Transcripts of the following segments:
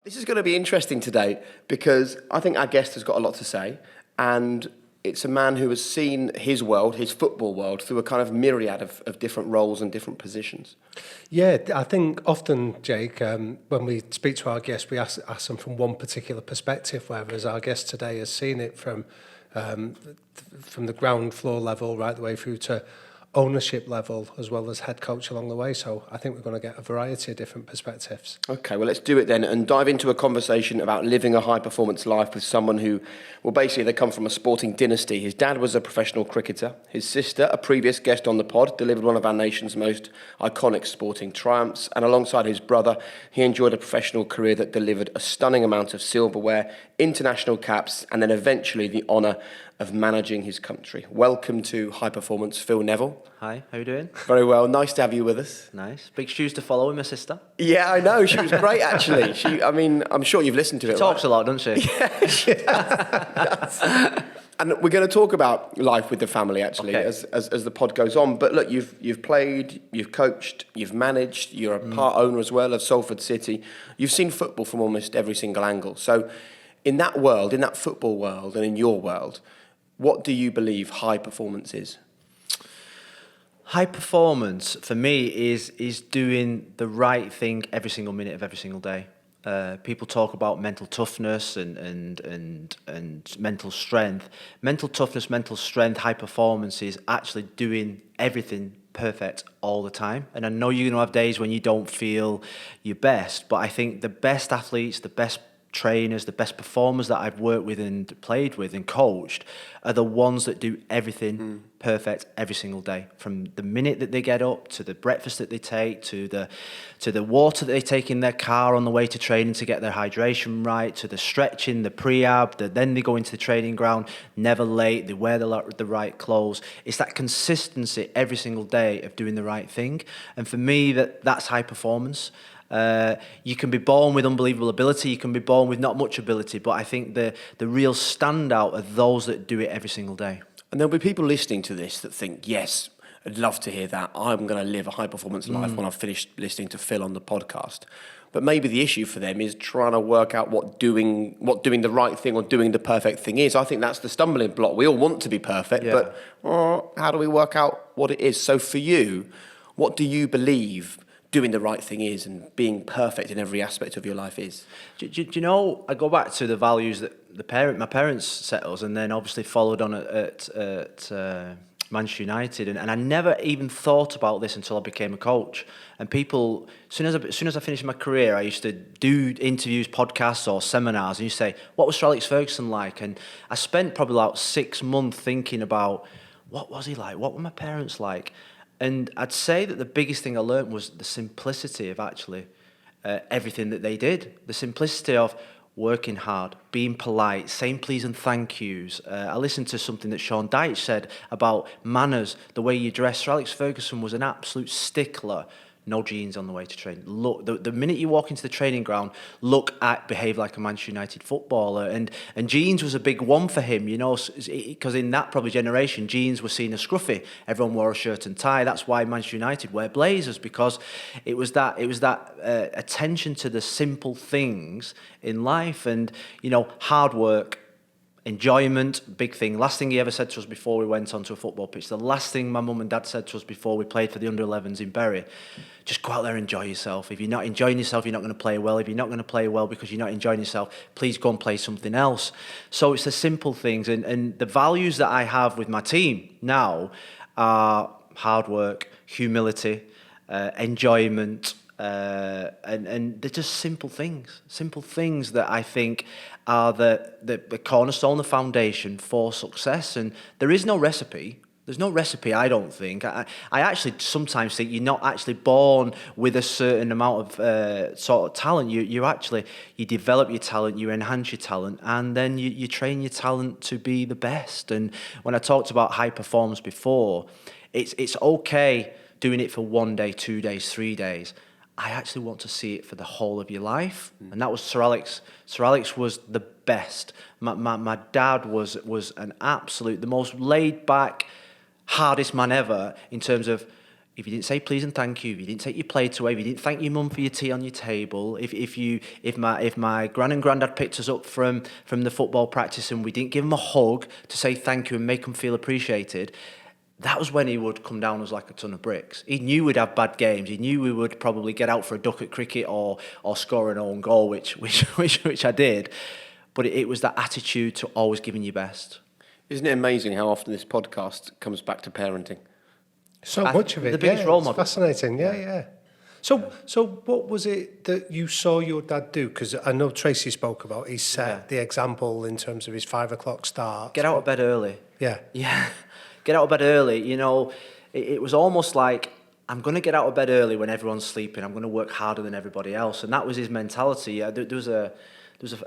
This is going to be interesting today because I think our guest has got a lot to say, and it's a man who has seen his world, his football world, through a kind of myriad of different roles and different positions. Yeah, I think often, Jake, when we speak to our guests, we ask them from one particular perspective, whereas our guest today has seen it from the ground floor level right the way through to ownership level, as well as head coach along the way. So I think we're going to get a variety of different perspectives. Okay, well, let's do it then and dive into a conversation about living a high-performance life with someone who, well, basically they come from a sporting dynasty. His dad was a professional cricketer. His sister, a previous guest on the pod, delivered one of our nation's most iconic sporting triumphs. And alongside his brother, he enjoyed a professional career that delivered a stunning amount of silverware, international caps, and then eventually the honour of managing his country. Welcome to High Performance, Phil Neville. Hi, how you doing? Very well, nice to have you with us. Nice. Big shoes to follow with my sister. Yeah, I know, she was great actually. I'm sure you've listened to it. She talks a lot, doesn't she? Yeah, she does. And we're going to talk about life with the family actually, Okay. as the pod goes on. But look, you've played, you've coached, you've managed, you're a part owner as well of Salford City. You've seen football from almost every single angle. So in that world, in that football world and in your world, what do you believe high performance is? High performance for me is doing the right thing every single minute of every single day. People talk about mental toughness and mental strength. Mental toughness, mental strength, high performance is actually doing everything perfect all the time. And I know you're going to have days when you don't feel your best, but I think the best athletes, the best trainers, the best performers that I've worked with and played with and coached are the ones that do everything perfect every single day. From the minute that they get up, to the breakfast that they take, to the water that they take in their car on the way to training to get their hydration right, to the stretching, the pre-ab, then they go into the training ground, never late, they wear the right clothes. It's that consistency every single day of doing the right thing. And for me, that's high performance. You can be born with unbelievable ability, you can be born with not much ability, but I think the real standout are those that do it every single day. And there'll be people listening to this that think, yes, I'd love to hear that. I'm going to live a high performance life when I've finished listening to Phil on the podcast. But maybe the issue for them is trying to work out what doing the right thing or doing the perfect thing is. I think that's the stumbling block. We all want to be perfect, but how do we work out what it is? So for you, what do you believe doing the right thing is and being perfect in every aspect of your life is? Do you know, I go back to the values that my parents set us, and then obviously followed on at Manchester United, and I never even thought about this until I became a coach. And people, as soon as I finished my career, I used to do interviews, podcasts or seminars, and you say, what was Sir Alex Ferguson like? And I spent probably about 6 months thinking about, what was he like? What were my parents like? And I'd say that the biggest thing I learned was the simplicity of actually everything that they did. The simplicity of working hard, being polite, saying please and thank yous. I listened to something that Sean Dyche said about manners, the way you dress. Sir Alex Ferguson was an absolute stickler. No jeans on the way to training. Look, the minute you walk into the training ground, behave like a Manchester United footballer. And jeans was a big one for him, you know, because in that probably generation, jeans were seen as scruffy. Everyone wore a shirt and tie. That's why Manchester United wear blazers, because it was that attention to the simple things in life, and you know, hard work. Enjoyment, big thing. Last thing he ever said to us before we went onto a football pitch, the last thing my mum and dad said to us before we played for the under-11s in Bury, just go out there and enjoy yourself. If you're not enjoying yourself, you're not going to play well. If you're not going to play well because you're not enjoying yourself, please go and play something else. So it's the simple things, and the values that I have with my team now are hard work, humility, enjoyment, and they're just simple things that I think are the cornerstone, the foundation for success. And there is no recipe. There's no recipe, I don't think. I actually sometimes think you're not actually born with a certain amount of sort of talent. You develop your talent, you enhance your talent, and then you train your talent to be the best. And when I talked about high performance before, it's okay doing it for 1 day, 2 days, 3 days. I actually want to see it for the whole of your life. And that was Sir Alex. Sir Alex was the best. My dad was the most laid back, hardest man ever in terms of if you didn't say please and thank you, if you didn't take your plate away, if you didn't thank your mum for your tea on your table, if my gran and granddad picked us up from the football practice and we didn't give them a hug to say thank you and make them feel appreciated, that was when he would come down as like a ton of bricks. He knew we'd have bad games. He knew we would probably get out for a duck at cricket or score an own goal, which I did. But it was that attitude to always giving your best. Isn't it amazing how often this podcast comes back to parenting? So much of it. The biggest role model. Fascinating. Yeah. So what was it that you saw your dad do? Because I know Tracy spoke about, he set the example in terms of his 5 o'clock start. Get out of bed early. Yeah. Get out of bed early. You know, it was almost like, I'm going to get out of bed early when everyone's sleeping. I'm going to work harder than everybody else. And that was his mentality. There was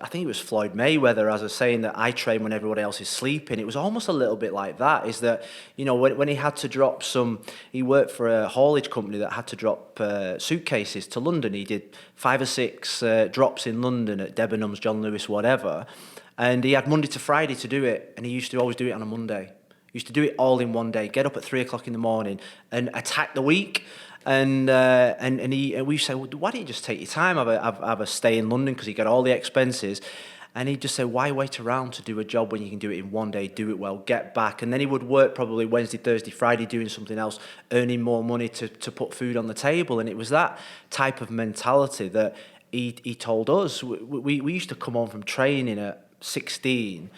I think it was Floyd Mayweather, as I was saying, that I train when everybody else is sleeping. It was almost a little bit like that, is that, you know, when he had to drop he worked for a haulage company that had to drop suitcases to London. He did 5 or 6 drops in London at Debenhams, John Lewis, whatever. And he had Monday to Friday to do it. And he used to always do it on a Monday. He used to do it all in one day, get up at 3 o'clock in the morning and attack the week. And we say, well, why don't you just take your time, have a stay in London, because he got all the expenses. And he'd just say, why wait around to do a job when you can do it in one day, do it well, get back. And then he would work probably Wednesday, Thursday, Friday doing something else, earning more money to put food on the table. And it was that type of mentality that he told us. We used to come home from training at 16,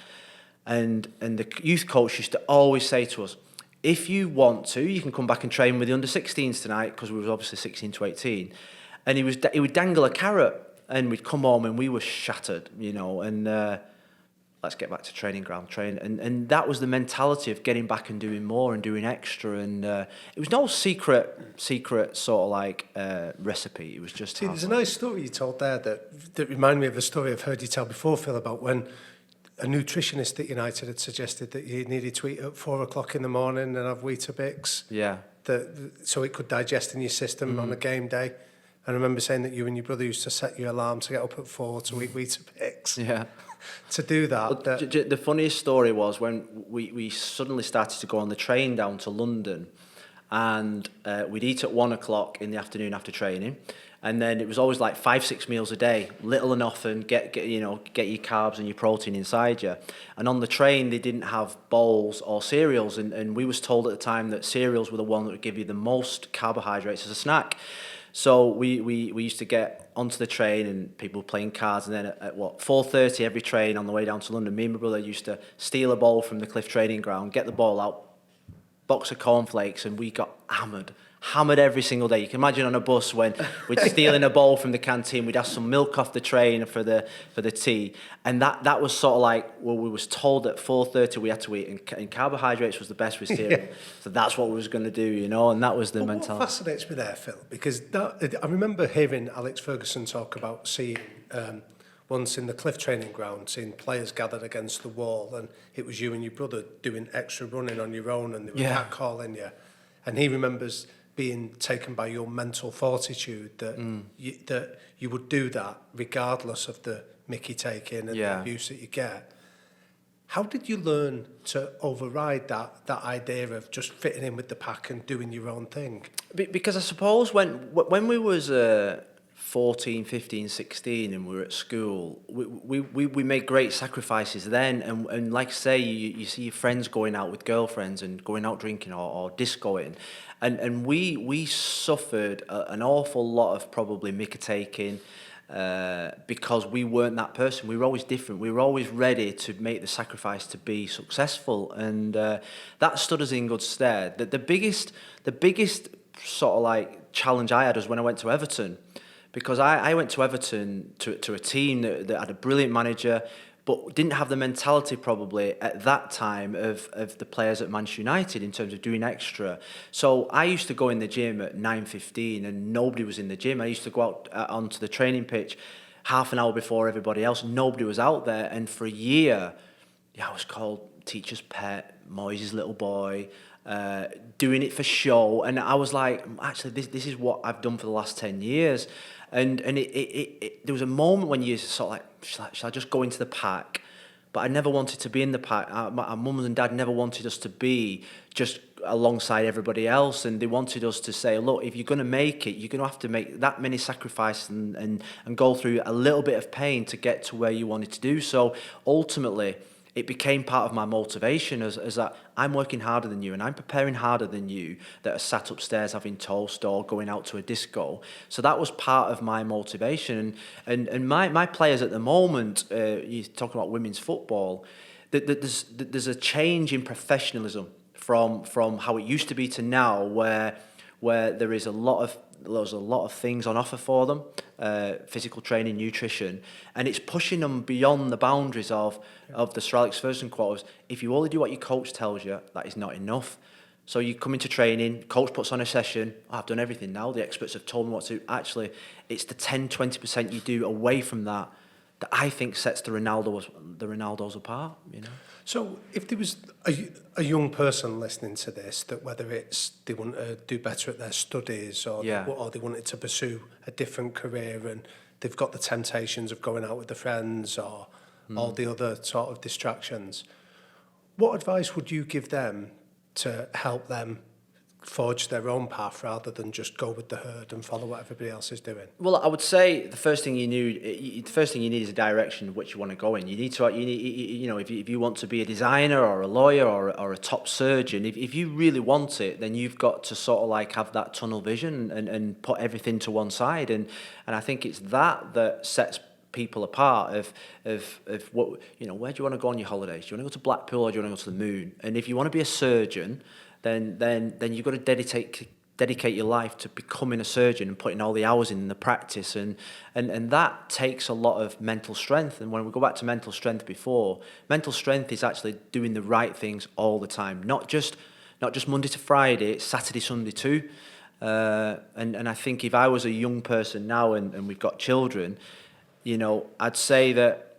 and the youth coach used to always say to us, if you want to, you can come back and train with the under-16s tonight, because we were obviously 16 to 18. And he would dangle a carrot, and we'd come home and we were shattered, you know, and let's get back to training ground, train. And that was the mentality of getting back and doing more and doing extra. And it was no secret sort of like recipe. It was just... See, there's a nice story you told there that reminded me of a story I've heard you tell before, Phil, about when a nutritionist at United had suggested that you needed to eat at 4 o'clock in the morning and have Weetabix. Yeah. So it could digest in your system on a game day. I remember saying that you and your brother used to set your alarm to get up at 4 to eat Weetabix. Yeah. To do that. Well, the funniest story was when we suddenly started to go on the train down to London, and we'd eat at 1 o'clock in the afternoon after training. And then it was always like 5-6 meals a day, little and often, get your carbs and your protein inside you. And on the train, they didn't have bowls or cereals. And we was told at the time that cereals were the one that would give you the most carbohydrates as a snack. So we used to get onto the train and people were playing cards. And then at 4:30 every train on the way down to London, me and my brother used to steal a bowl from the Cliff training ground, get the ball out, box of cornflakes, and we got hammered every single day. You can imagine on a bus when we'd stealing a bowl from the canteen, we'd have some milk off the train for the tea, and that was sort of like, well, we was told at 4:30 we had to eat, and carbohydrates was the best with cereal. So that's what we was going to do, you know, and that was the mentality. What fascinates me there, Phil, because I remember hearing Alex Ferguson talk about seeing once in the Cliff training ground, seeing players gathered against the wall, and it was you and your brother doing extra running on your own, and they were catcalling you, and he remembers being taken by your mental fortitude that you would do that regardless of the mickey taking and the abuse that you get. How did you learn to override that idea of just fitting in with the pack and doing your own thing? Because I suppose when we was 14, 15, 16 and we were at school, we made great sacrifices then, and like I say, you see your friends going out with girlfriends and going out drinking or discoing, and we suffered an awful lot of probably mickey taking because we weren't that person. We were always different. We were always ready to make the sacrifice to be successful, and that stood us in good stead. The biggest sort of like challenge I had was when I went to Everton. Because I went to Everton to a team that had a brilliant manager, but didn't have the mentality probably at that time of the players at Man United in terms of doing extra. So I used to go in the gym at 9:15 and nobody was in the gym. I used to go out onto the training pitch half an hour before everybody else. Nobody was out there. And for a year, I was called teacher's pet, Moyes' little boy, doing it for show. And I was like, actually, this is what I've done for the last 10 years. And it there was a moment when you sort of like, shall I just go into the pack, but I never wanted to be in the pack. Our mum and dad never wanted us to be just alongside everybody else, and they wanted us to say, look, if you're going to make it, you're going to have to make that many sacrifices and go through a little bit of pain to get to where you wanted to do. So ultimately, it became part of my motivation as that I'm working harder than you and I'm preparing harder than you that are sat upstairs having toast or going out to a disco. So that was part of my motivation. And my players at the moment, you talk about women's football, there's a change in professionalism from how it used to be to now, where there's a lot of things on offer for them, physical training, nutrition, and it's pushing them beyond the boundaries of the Sir Alex Ferguson quote. If you only do what your coach tells you, that is not enough. So you come into training, coach puts on a session, I've done everything now, the experts have told me what to do. Actually, it's the 10-20% you do away from that I think sets the Ronaldos apart, you know. So if there was a young person listening to this, that whether it's they want to do better at their studies or they wanted to pursue a different career and they've got the temptations of going out with their friends or all the other sort of distractions, what advice would you give them to help them forge their own path rather than just go with the herd and follow what everybody else is doing? Well, I would say the first thing you need is a direction of which you want to go in. If you want to be a designer or a lawyer or a top surgeon, if you really want it, then you've got to sort of like have that tunnel vision and put everything to one side. And I think it's that sets people apart of what, you know, where do you want to go on your holidays? Do you want to go to Blackpool or do you want to go to the moon? And if you want to be a surgeon, then you've got to dedicate your life to becoming a surgeon and putting all the hours in the practice, and that takes a lot of mental strength. And when we go back to mental strength before, mental strength is actually doing the right things all the time, not just Monday to Friday, it's Saturday, Sunday too. And I think if I was a young person now and we've got children, you know, I'd say that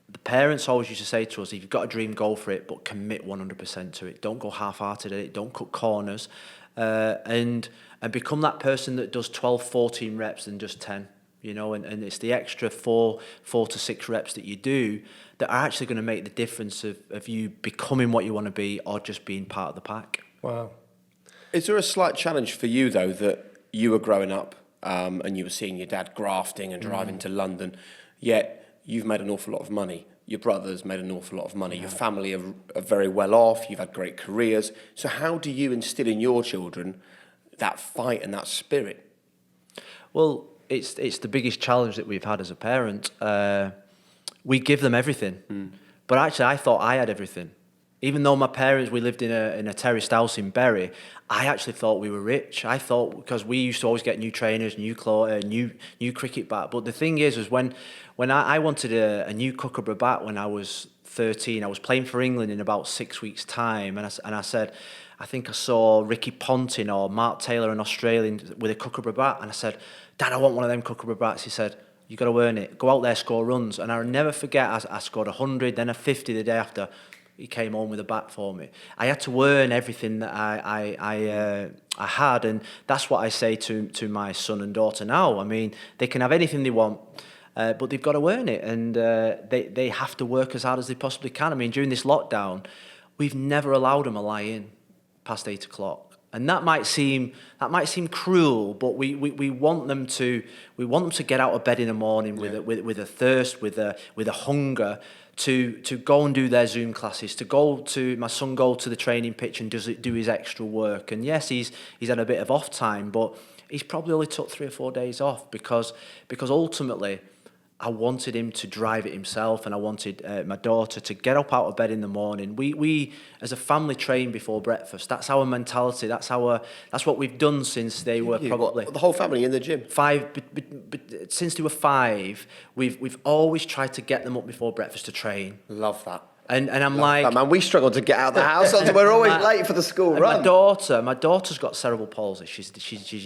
the parents always used to say to us, if you've got a dream, go for it, but commit 100% to it. Don't go half-hearted at it. Don't cut corners. And become that person that does 12, 14 reps than just 10, you know, and it's the extra 4 to 6 reps that you do that are actually going to make the difference of you becoming what you want to be or just being part of the pack. Wow. Is there a slight challenge for you, though, that you were growing up and you were seeing your dad grafting and driving to London, yet you've made an awful lot of money. Your brother's made an awful lot of money. Your family are very well off. You've had great careers. So how do you instill in your children that fight and that spirit? Well, it's the biggest challenge that we've had as a parent. We give them everything. But actually, I thought I had everything. Even though my parents, we lived in a terraced house in Bury, I actually thought we were rich. I thought, because we used to always get new trainers, new clothes, new cricket bat. But the thing is when I wanted a new Kookaburra bat when I was 13, I was playing for England in about 6 weeks' time, and I said, I think I saw Ricky Ponting or Mark Taylor, an Australian, with a Kookaburra bat, and I said, Dad, I want one of them Kookaburra bats. He said, you got to earn it. Go out there, score runs. And I'll never forget, I scored 100, then a 50 the day after. He came home with a bat for me. I had to earn everything that I had, and that's what I say to my son and daughter now. I mean, they can have anything they want, but they've got to earn it, and they have to work as hard as they possibly can. I mean, during this lockdown, we've never allowed them a lie-in past 8 o'clock, and that might seem cruel, but we want them to get out of bed in the morning with a thirst, with a hunger. To go and do their Zoom classes, my son go to the training pitch and do his extra work. And yes, he's had a bit of off time, but he's probably only took 3 or 4 days off because ultimately I wanted him to drive it himself, and I wanted my daughter to get up out of bed in the morning. We as a family train before breakfast. That's our mentality. That's what we've done since they were probably the whole family in the gym. 5, but since they were 5, we've always tried to get them up before breakfast to train. Love that. And I'm like, that, man, we struggle to get out of the house. We're always late for the school run. My daughter's got cerebral palsy. She's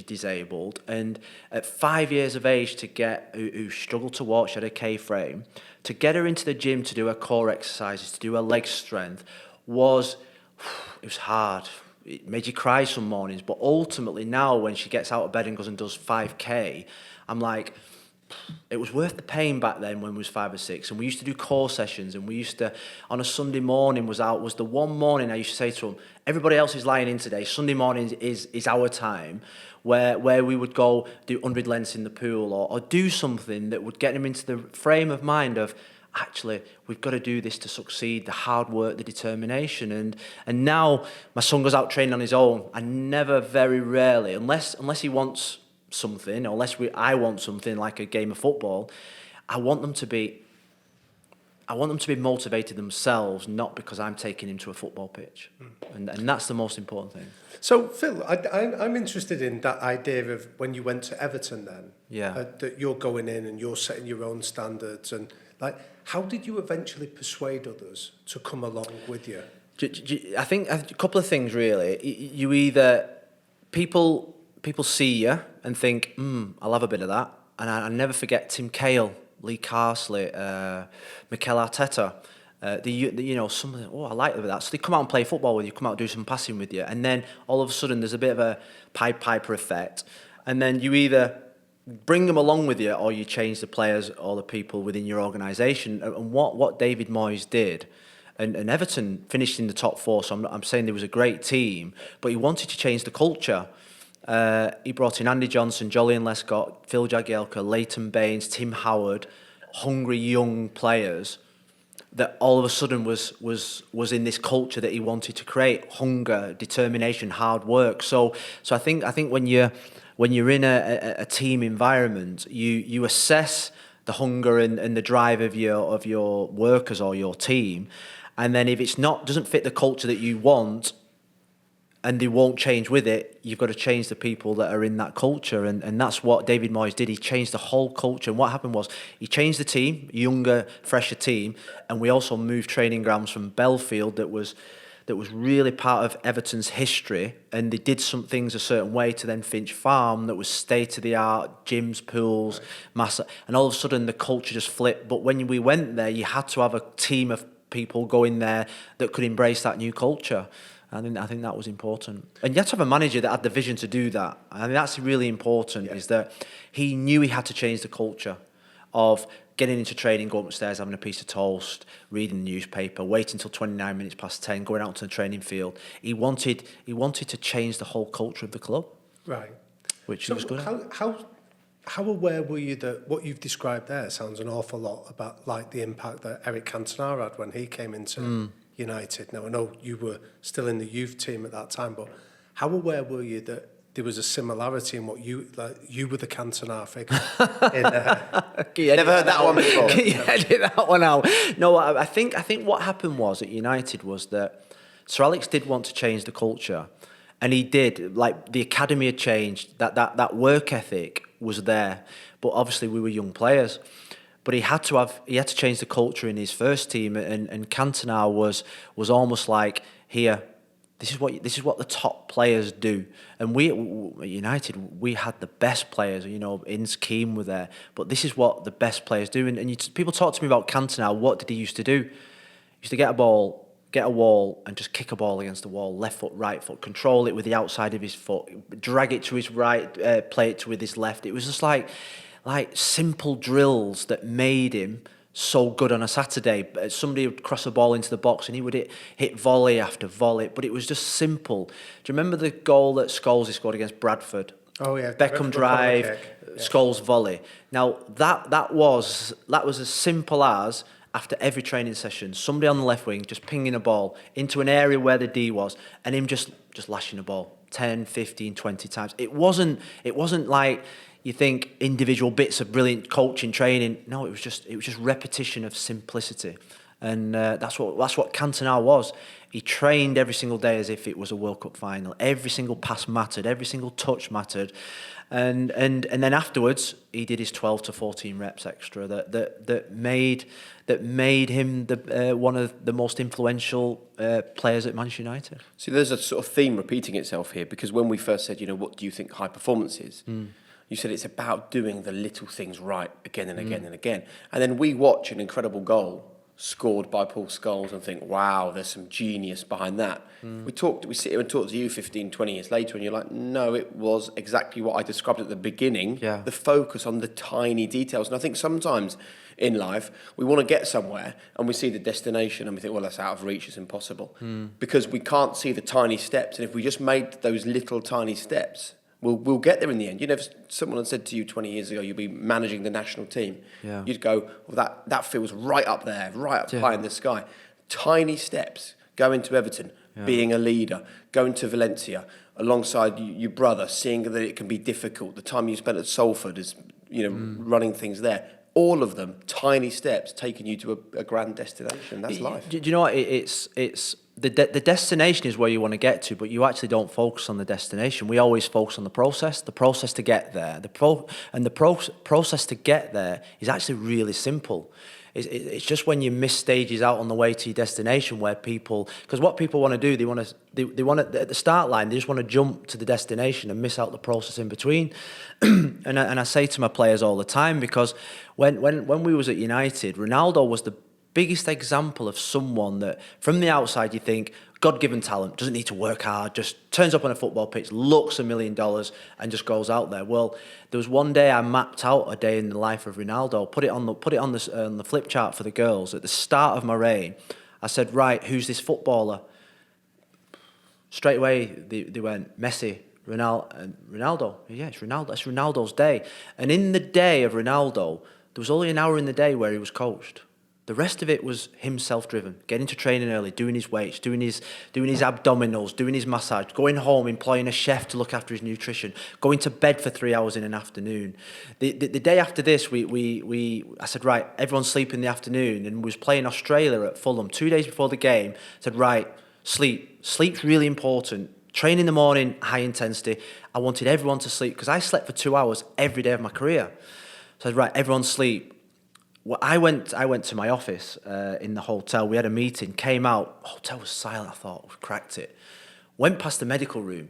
disabled, and at 5 years of age, who struggled to walk, she had a K-frame, to get her into the gym to do her core exercises, to do her leg strength, it was hard. It made you cry some mornings, but ultimately now when she gets out of bed and goes and does 5K, I'm like, it was worth the pain back then when we was 5 or 6, and we used to do core sessions, and we used to, on a Sunday morning was the one morning I used to say to them, everybody else is lying in today, Sunday morning is our time, where we would go do 100 lengths in the pool, or do something that would get them into the frame of mind of, actually, we've got to do this to succeed, the hard work, the determination. And now my son goes out training on his own. I never, very rarely, unless he wants something, or unless I want something like a game of football, I want them to be motivated themselves, not because I'm taking him to a football pitch. And that's the most important thing. So, Phil, I'm interested in that idea of when you went to Everton then, that you're going in and you're setting your own standards, and like, how did you eventually persuade others to come along with you? I think a couple of things really. You either, people see you and think, I'll have a bit of that. And I never forget Tim Cahill, Lee Carsley, Mikel Arteta. Some of them, I like a bit of that. So they come out and play football with you, come out and do some passing with you. And then all of a sudden there's a bit of a Pied Piper effect. And then you either bring them along with you, or you change the players or the people within your organisation. And what David Moyes did, and Everton finished in the top 4, so I'm saying there was a great team, but he wanted to change the culture. He brought in Andy Johnson, Jolyon Lescott, Phil Jagielka, Leighton Baines, Tim Howard, hungry young players that all of a sudden was in this culture that he wanted to create: hunger, determination, hard work. So I think when you're in a team environment, you assess the hunger and the drive of your workers or your team, and then if it's doesn't fit the culture that you want, and they won't change with it, you've got to change the people that are in that culture, and that's what David Moyes did. He changed the whole culture, and what happened was he changed the team, younger, fresher team, and we also moved training grounds from Belfield that was really part of Everton's history, and they did some things a certain way, to then Finch Farm that was state-of-the-art, gyms, pools, and all of a sudden the culture just flipped. But when we went there, you had to have a team of people go in there that could embrace that new culture. I think that was important. And you had to have a manager that had the vision to do that. I mean, that's really important, is that he knew he had to change the culture of getting into training, going upstairs, having a piece of toast, reading the newspaper, waiting until 29 minutes past 10, going out to the training field. He wanted to change the whole culture of the club. Right. Which he was good at. How aware were you that what you've described there sounds an awful lot about like the impact that Eric Cantona had when he came into United? Now, I know you were still in the youth team at that time, but how aware were you that there was a similarity in what you were the Cantona figure? Never heard that one before. Can you edit that one out? No, I think what happened was at United was that Sir Alex did want to change the culture, and he did. Like, the academy had changed, that work ethic was there, but obviously we were young players. But he had to change the culture in his first team, and Cantona was almost like, here, this is what the top players do. And we at United, we had the best players. Ince, Keane were there, but this is what the best players do. And people talk to me about Cantona. What did he used to do? He used to get a wall, and just kick a ball against the wall, left foot, right foot, control it with the outside of his foot, drag it to his right, play it with his left. It was just like simple drills that made him so good on a Saturday. Somebody would cross a ball into the box and he would hit volley after volley, but it was just simple. Do you remember the goal that Scholes scored against Bradford? Oh yeah, Beckham drive, Scholes volley. Now that was as simple as, after every training session, somebody on the left wing just pinging a ball into an area where the D was, and him just lashing a ball 10, 15, 20 times. It wasn't like you think individual bits of brilliant coaching training. No, it was just repetition of simplicity, and that's what Cantona was. He trained every single day as if it was a World Cup final. Every single pass mattered, every single touch mattered, and then afterwards he did his 12 to 14 reps extra that made him one of the most influential players at Manchester United. See, there's a sort of theme repeating itself here, because when we first said, what do you think high performance is? You said it's about doing the little things right again and again and again. And then we watch an incredible goal scored by Paul Scholes and think, wow, there's some genius behind that. We sit here and talk to you 15, 20 years later and you're like, no, it was exactly what I described at the beginning, the focus on the tiny details. And I think sometimes in life, we want to get somewhere and we see the destination and we think, well, that's out of reach, it's impossible. Because we can't see the tiny steps. And if we just made those little tiny steps, we'll get there in the end. You know, if someone had said to you 20 years ago, you'll be managing the national team, you'd go, well, that feels right up there, right up high in the sky. Tiny steps, going to Everton, being a leader, going to Valencia, alongside your brother, seeing that it can be difficult. The time you spent at Salford is, running things there. All of them, tiny steps, taking you to a grand destination. That's life. Do you know what? It's the destination is where you want to get to, but you actually don't focus on the destination. We always focus on the process to get there. The process to get there is actually really simple. It's just when you miss stages out on the way to your destination where people, because what people want to do, they want to at the start line, they just want to jump to the destination and miss out the process in between. and I say to my players all the time, because when we was at United, Ronaldo was the biggest example of someone that from the outside you think God-given talent, doesn't need to work hard, just turns up on a football pitch, looks $1 million and just goes out there. Well, there was one day I mapped out a day in the life of Ronaldo, put it on the flip chart for the girls at the start of my reign. I said, right, who's this footballer? Straight away they went Messi, Ronaldo. Yeah, it's Ronaldo. That's Ronaldo's day. And in the day of Ronaldo, there was only an hour in the day where he was coached. The rest of it was him self-driven, getting to training early, doing his weights, doing his abdominals, doing his massage, going home, employing a chef to look after his nutrition, going to bed for 3 hours in an afternoon. The day after this, I said, right, everyone sleep in the afternoon, and was playing Australia at Fulham 2 days before the game. I said, right, sleep. Sleep's really important. Train in the morning, high intensity. I wanted everyone to sleep because I slept for 2 hours every day of my career. So I said, right, everyone sleep. Well, I went to my office in the hotel. We had a meeting, came out, hotel was silent. I thought, we've cracked it. Went past the medical room,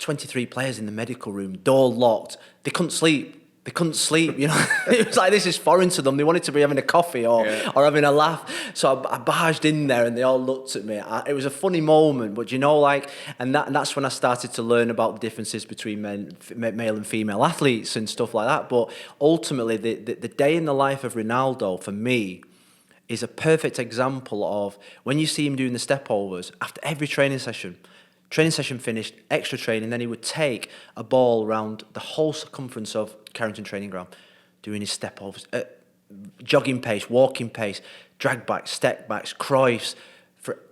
23 players in the medical room, door locked. They couldn't sleep. It was like, this is foreign to them. They wanted to be having a coffee or having a laugh. So I barged in there and they all looked at me. It was a funny moment, but and that's when I started to learn about the differences between male and female athletes and stuff like that. But ultimately, the day in the life of Ronaldo, for me, is a perfect example of when you see him doing the stepovers after every training session finished, extra training, then he would take a ball around the whole circumference of Carrington Training Ground, doing his step-overs, jogging pace, walking pace, drag backs, step backs, Cruyffs,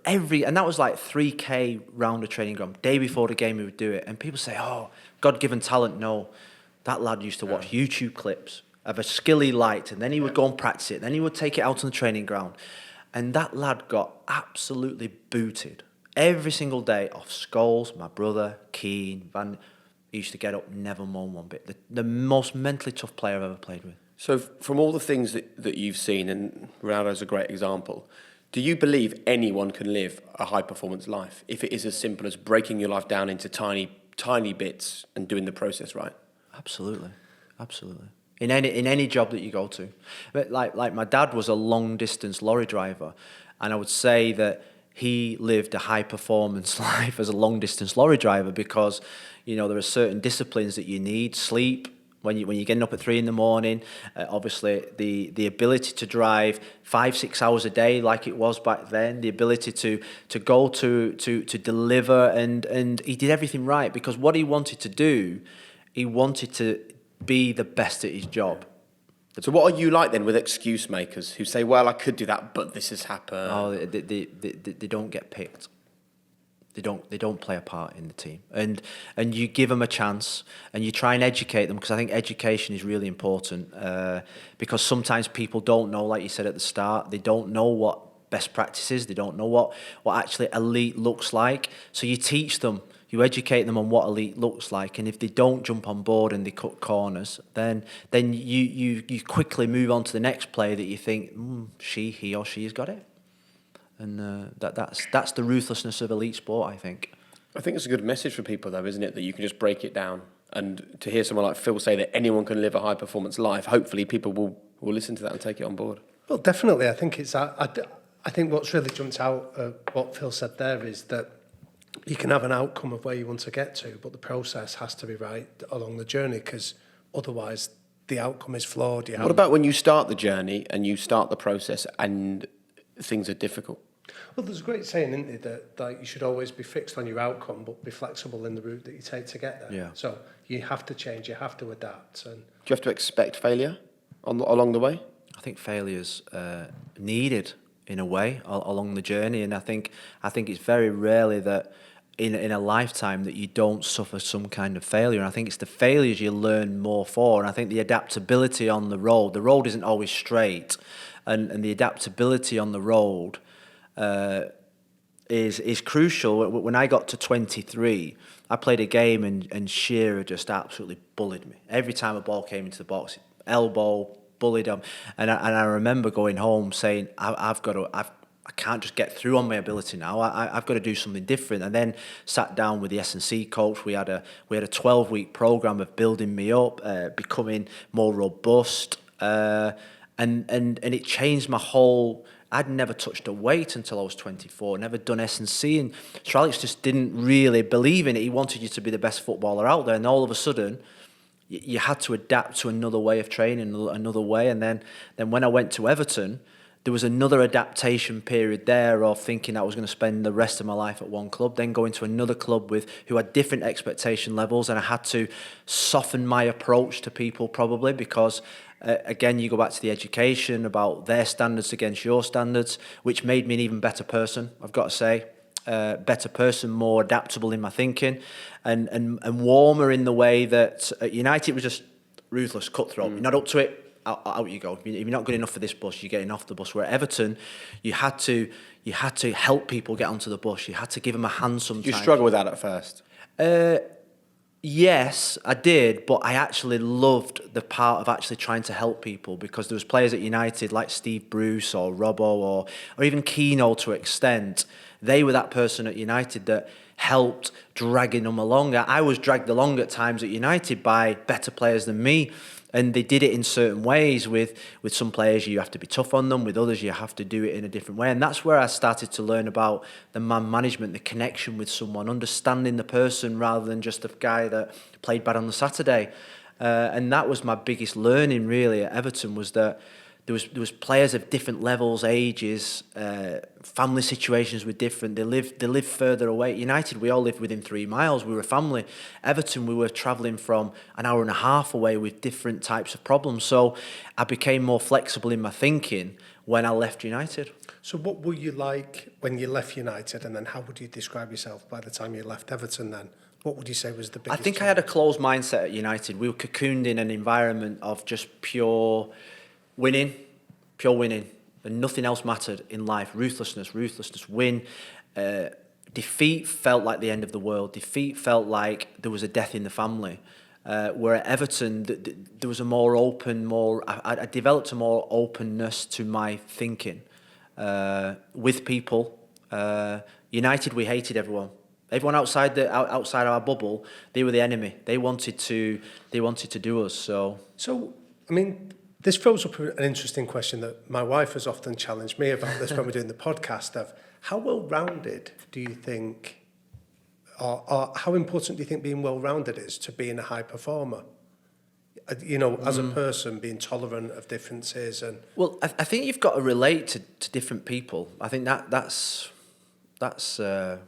and that was like 3K round the training ground. Day before the game he would do it. And people say, oh, God-given talent. No, that lad used to watch YouTube clips of a skill he liked, and then he would go and practice it, then he would take it out on the training ground. And that lad got absolutely booted every single day off Scholes, my brother, Keane, Van. He used to get up, never moan one bit. The most mentally tough player I've ever played with. So from all the things that you've seen, and Ronaldo's a great example, do you believe anyone can live a high-performance life if it is as simple as breaking your life down into tiny bits and doing the process right? Absolutely. In any job that you go to. But like my dad was a long-distance lorry driver, and I would say that he lived a high-performance life as a long-distance lorry driver because, there are certain disciplines that you need. Sleep, when you're getting up at 3 a.m, obviously the ability to drive 5-6 hours a day like it was back then, the ability to go to deliver, and he did everything right because what he wanted to do, he wanted to be the best at his job. So what are you like then with excuse makers who say, well, I could do that, but this has happened? Oh, they don't get picked. They don't play a part in the team. And you give them a chance and you try and educate them, because I think education is really important, because sometimes people don't know, like you said at the start, they don't know what best practices, they don't know what actually elite looks like. So you teach them, you educate them on what elite looks like, and if they don't jump on board and they cut corners, then you quickly move on to the next player that you think, he or she has got it. And that's the ruthlessness of elite sport, I think. I think it's a good message for people, though, isn't it? That you can just break it down. And to hear someone like Phil say that anyone can live a high-performance life, hopefully people will listen to that and take it on board. Well, definitely. I think it's I think what's really jumped out what Phil said there is that you can have an outcome of where you want to get to, but the process has to be right along the journey, because otherwise the outcome is flawed. What about when you start the journey and you start the process and things are difficult? Well, there's a great saying, isn't there, that you should always be fixed on your outcome, but be flexible in the route that you take to get there. Yeah. So you have to change, you have to adapt. And Do you have to expect failure along the way? I think failure's needed in a way along the journey, and I think it's very rarely that in a lifetime that you don't suffer some kind of failure. And I think it's the failures you learn more for, and I think the adaptability on the road isn't always straight, and the adaptability on the road is crucial. When I got to 23, I played a game and Shearer just absolutely bullied me. Every time a ball came into the box, elbow, bullied him. And I remember going home saying, I can't just get through on my ability now. I've got to do something different. And then sat down with the S&C coach. We had a 12-week program of building me up, becoming more robust, and it changed my whole. I'd never touched a weight until I was 24, never done S&C, and Sir Alex just didn't really believe in it. He wanted you to be the best footballer out there, and all of a sudden, you had to adapt to another way of training, another way. And then when I went to Everton, there was another adaptation period there of thinking I was going to spend the rest of my life at one club, then going to another club who had different expectation levels, and I had to soften my approach to people probably because, again, you go back to the education about their standards against your standards, which made me an even better person, I've got to say. Better person, more adaptable in my thinking, and warmer in the way that at United it was just ruthless, cutthroat. You're not up to it, out you go. If you're not good enough for this bus, you're getting off the bus. Where at Everton, you had to help people get onto the bus. You had to give them a hand sometimes. Did you struggle with that at first? Yes, I did, but I actually loved the part of actually trying to help people, because there was players at United like Steve Bruce or Robbo or even Keano to an extent. They were that person at United that helped dragging them along. I was dragged along at times at United by better players than me, and they did it in certain ways. With some players you have to be tough on them, with others you have to do it in a different way. And that's where I started to learn about the man management, the connection with someone, understanding the person rather than just the guy that played bad on the Saturday. And that was my biggest learning really at Everton, was that there was players of different levels, ages, family situations were different. They lived further away. At United, we all lived within 3 miles. We were a family. Everton, we were travelling from an hour and a half away with different types of problems. So I became more flexible in my thinking when I left United. so what were you like when you left United, and then how would you describe yourself by the time you left Everton then? What would you say was the biggest I think change? I had a closed mindset at United. We were cocooned in an environment of just pure winning, and nothing else mattered in life. Ruthlessness, win. Defeat felt like the end of the world. Defeat felt like there was a death in the family. Where at Everton, there was a more open, I developed a more openness to my thinking with people. United, we hated everyone. Everyone outside our bubble, they were the enemy. They wanted to do us. So I mean, this throws up an interesting question that my wife has often challenged me about this when we're doing the podcast, of how well-rounded do you think, or how important do you think being well-rounded is to being a high performer? You know, as a person, being tolerant of differences and... Well, I think you've got to relate to different people. I think that's a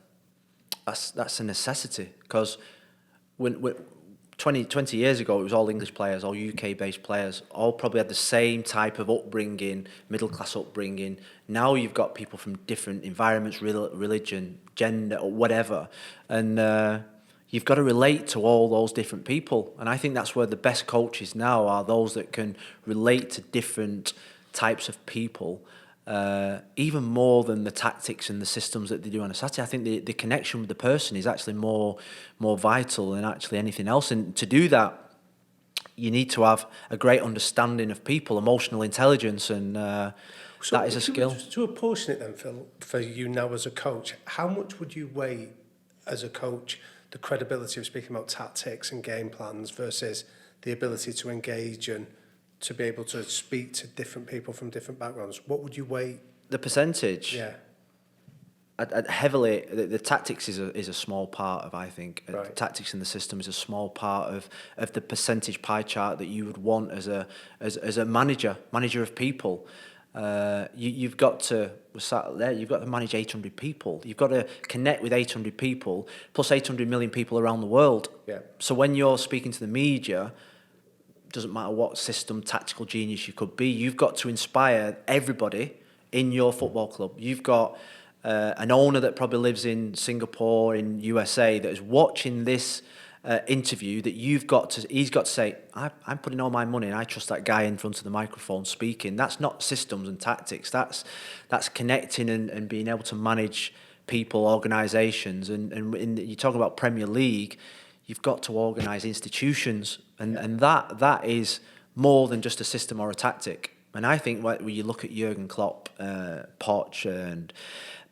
necessity, because when 20 years ago, it was all English players, all UK-based players, all probably had the same type of upbringing, middle-class upbringing. Now you've got people from different environments, religion, gender, or whatever, and you've got to relate to all those different people. And I think that's where the best coaches now are, those that can relate to different types of people, even more than the tactics and the systems that they do on a Saturday. I think the connection with the person is actually more vital than actually anything else. And to do that, you need to have a great understanding of people, emotional intelligence, and that is a skill. To apportion it then, Phil, for you now as a coach, how much would you weigh as a coach the credibility of speaking about tactics and game plans versus the ability to engage and to be able to speak to different people from different backgrounds, what would you weigh? The percentage? Yeah. I'd heavily, the tactics is a small part of, I think, Right. the tactics in the system is a small part of the percentage pie chart that you would want as a manager of people. You've got to, we're sat there, you've got to manage 800 people. You've got to connect with 800 people, plus 800 million people around the world. Yeah. So when you're speaking to the media, doesn't matter what system, tactical genius you could be, you've got to inspire everybody in your football club. You've got an owner that probably lives in Singapore, in USA, that is watching this interview, that he's got to say, I'm putting all my money and I trust that guy in front of the microphone speaking. That's not systems and tactics. That's connecting and being able to manage people, organisations. And you talk about Premier League, you've got to organise institutions. And that is more than just a system or a tactic. And I think when you look at Jurgen Klopp, Poch and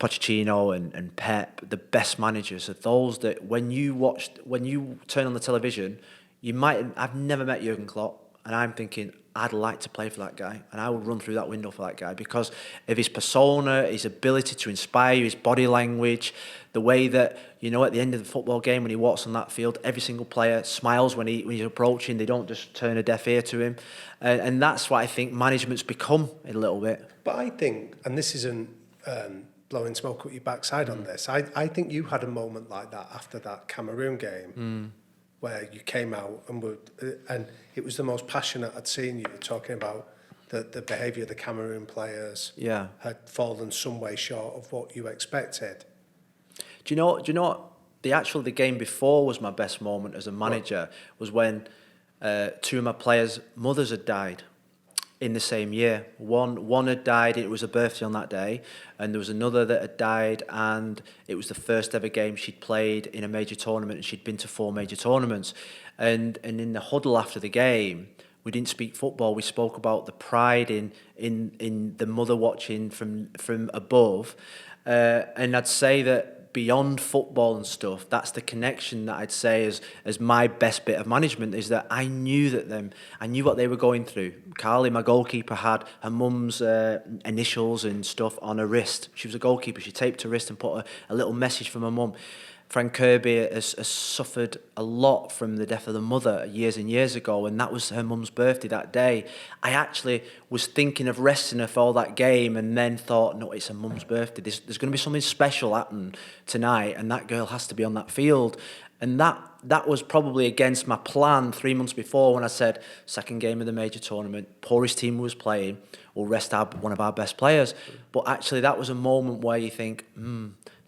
Pochettino and Pep, the best managers are those that when you turn on the television, I've never met Jurgen Klopp, and I'm thinking, I'd like to play for that guy, and I would run through that window for that guy because of his persona, his ability to inspire, his body language, the way that, at the end of the football game when he walks on that field, every single player smiles when he's approaching. They don't just turn a deaf ear to him, and that's what I think management's become a little bit. But I think, and this isn't blowing smoke up your backside on this, I think you had a moment like that after that Cameroon game. Where you came out and it was the most passionate I'd seen you talking about the behaviour of the Cameroon players had fallen some way short of what you expected. Do you know what? The game before was my best moment as a manager. Was when two of my players' mothers had died in the same year. One had died, it was a birthday on that day, and there was another that had died, and it was the first ever game she'd played in a major tournament, and she'd been to 4 major tournaments. And in the huddle after the game, we didn't speak football, we spoke about the pride in the mother watching from above. And I'd say that beyond football and stuff, that's the connection that I'd say as my best bit of management, is that I knew what they were going through. Carly, my goalkeeper, had her mum's initials and stuff on her wrist. She was a goalkeeper. She taped her wrist and put a little message from her mum. Frank Kirby has suffered a lot from the death of the mother years and years ago, and that was her mum's birthday that day. I actually was thinking of resting her for that game, and then thought, no, it's her mum's birthday. There's going to be something special happen tonight, and that girl has to be on that field. And that was probably against my plan 3 months before, when I said, second game of the major tournament, poorest team was playing, we'll rest one of our best players. But actually, that was a moment where you think,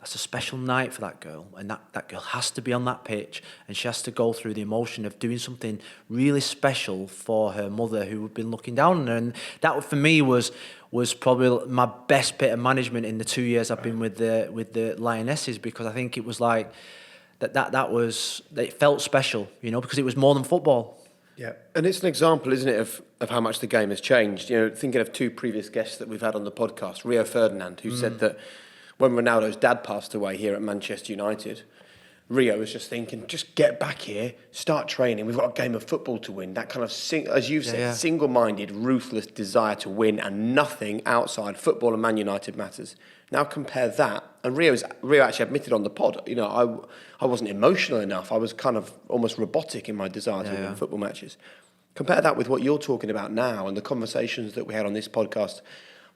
that's a special night for that girl, and that girl has to be on that pitch, and she has to go through the emotion of doing something really special for her mother who had been looking down on her. And that, for me, was probably my best bit of management in the 2 years I've been with the Lionesses, because I think it was like it felt special, because it was more than football. Yeah, and it's an example, isn't it, of how much the game has changed. Thinking of 2 previous guests that we've had on the podcast, Rio Ferdinand, who said that when Ronaldo's dad passed away here at Manchester United, Rio was just thinking, just get back here, start training. We've got a game of football to win. That kind of, as you've said, single-minded, ruthless desire to win, and nothing outside football and Man United matters. Now compare that, and Rio actually admitted on the pod, I wasn't emotional enough. I was kind of almost robotic in my desire to win football matches. Compare that with what you're talking about now, and the conversations that we had on this podcast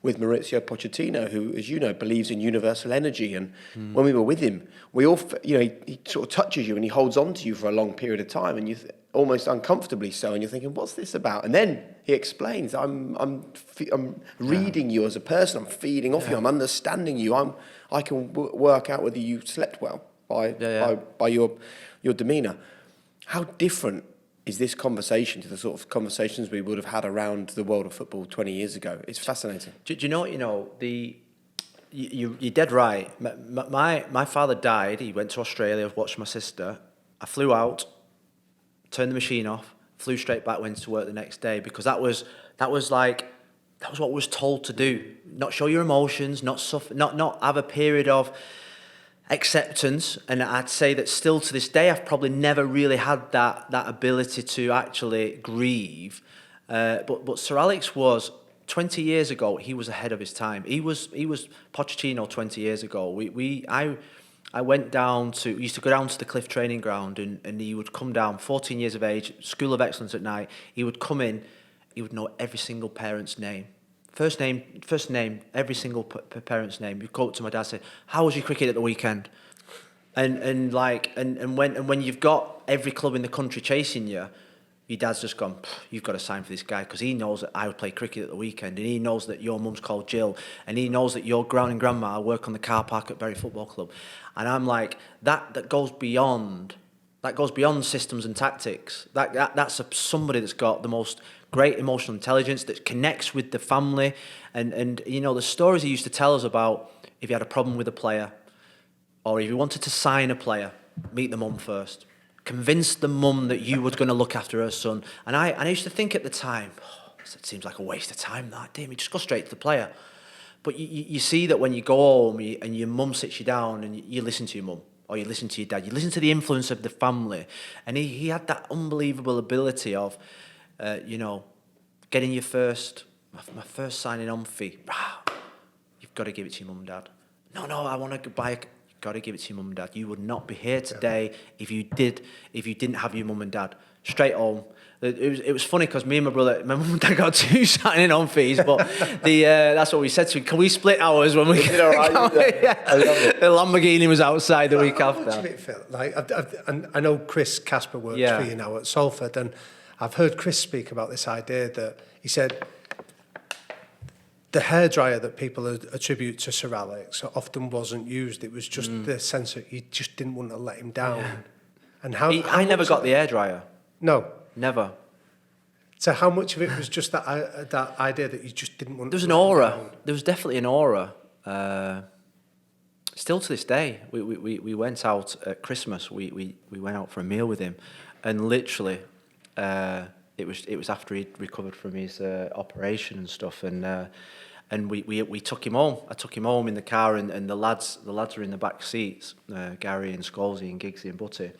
with Mauricio Pochettino, who, as you know, believes in universal energy. And when we were with him, we all, he sort of touches you and he holds on to you for a long period of time, and you almost uncomfortably so, and you're thinking, what's this about? And then he explains, I'm reading you as a person, I'm feeding off you, I'm understanding you, I can work out whether you slept well by your demeanour. How different is this conversation to the sort of conversations we would have had around the world of football 20 years ago? It's fascinating. Do you know, you're dead right. My father died. He went to Australia, watched my sister. I flew out, turned the machine off, flew straight back, went to work the next day, because that was what was told to do. Not show your emotions, not suffer, not have a period of acceptance. And I'd say that still to this day, I've probably never really had that ability to actually grieve But Sir Alex was 20 years ago. He was ahead of his time. He was Pochettino 20 years ago. I went down to, used to go down to the Cliff training ground, and he would come down, 14 years of age, School of Excellence at night. He would come in, he would know every single parent's name. First name, every single parent's name. He'd go up to my dad and say, "How was your cricket at the weekend?" And when you've got every club in the country chasing you, your dad's just gone, "You've got to sign for this guy," because he knows that I would play cricket at the weekend, and he knows that your mum's called Jill, and he knows that your grand and grandma work on the car park at Bury Football Club. And I'm like, that goes beyond systems and tactics. That's somebody that's got the most great emotional intelligence, that connects with the family, and you know the stories he used to tell us about if you had a problem with a player, or if you wanted to sign a player, meet the mum first. Convince the mum that you were going to look after her son. And I used to think at the time, it seems like a waste of time, that, damn, you just go straight to the player. But you see that when you go home and your mum sits you down and you listen to your mum, or you listen to your dad, you listen to the influence of the family. And he had that unbelievable ability of, getting your my first signing on fee. You've got to give it to your mum and dad. No, I want to buy You've got to give it to your mum and dad. You would not be here today if you didn't have your mum and dad. Straight home. It was funny because me and my mum and dad got 2 signing on fees, but that's what we said to him. Can we split ours when we get all right? Yeah. I love it. The Lamborghini was outside the week after. How much of it, Phil? Like, I know Chris Casper works for you now at Salford, and I've heard Chris speak about this idea that he said the hairdryer that people attribute to Sir Alex often wasn't used. It was just the sense that you just didn't want to let him down. Yeah. And I never got the hairdryer. No. Never. So how much of it was just that idea that you just didn't want to let him down? There was definitely an aura. Still to this day, we went out at Christmas. We went out for a meal with him, and literally, it was after he'd recovered from his operation and stuff, and we took him home. I took him home in the car, and the lads were in the back seats, Gary and Scalzi and Giggsy and Butty,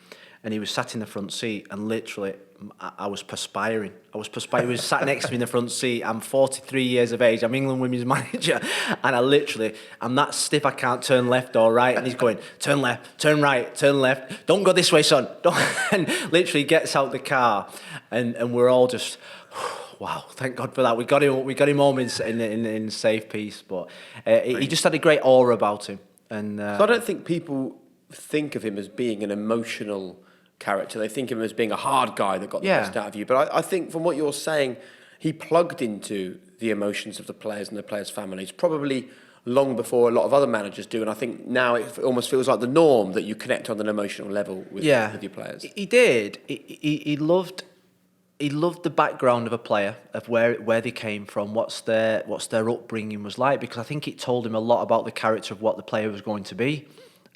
and he was sat in the front seat, and literally I was perspiring. He was sat next to me in the front seat. I'm 43 years of age. I'm England women's manager, and I'm that stiff I can't turn left or right. And he's going, turn left, turn right, turn left. Don't go this way, son. And literally gets out the car, and we're all just, wow, thank God for that. We got him home in safe peace. But he just had a great aura about him. And so I don't think people think of him as being an emotional character. They think of him as being a hard guy that got the best out of you. But I think from what you're saying, he plugged into the emotions of the players and the players' families probably long before a lot of other managers do. And I think now it almost feels like the norm that you connect on an emotional level with your players. He did. He loved the background of a player, of where they came from, what's their upbringing was like, because I think it told him a lot about the character of what the player was going to be.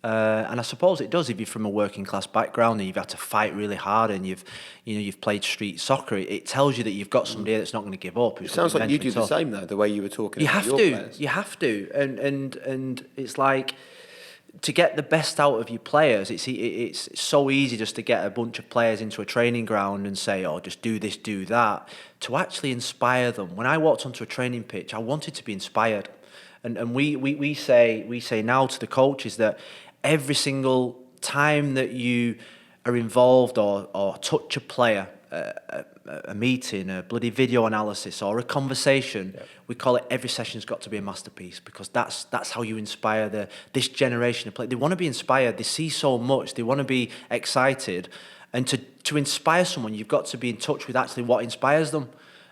And I suppose it does if you're from a working class background and you've had to fight really hard and you've played street soccer. It tells you that you've got somebody that's not going to give up. It sounds like you do the same though, the way you were talking. You have to, and it's like, to get the best out of your players, it's so easy just to get a bunch of players into a training ground and say, oh, just do this, do that. To actually inspire them. When I walked onto a training pitch, I wanted to be inspired. And we say now to the coaches that every single time that you are involved or touch a player, a meeting, a bloody video analysis or a conversation, we call it every session's got to be a masterpiece, because that's how you inspire this generation of players. They want to be inspired. They see so much. They want to be excited. And to inspire someone, you've got to be in touch with actually what inspires them.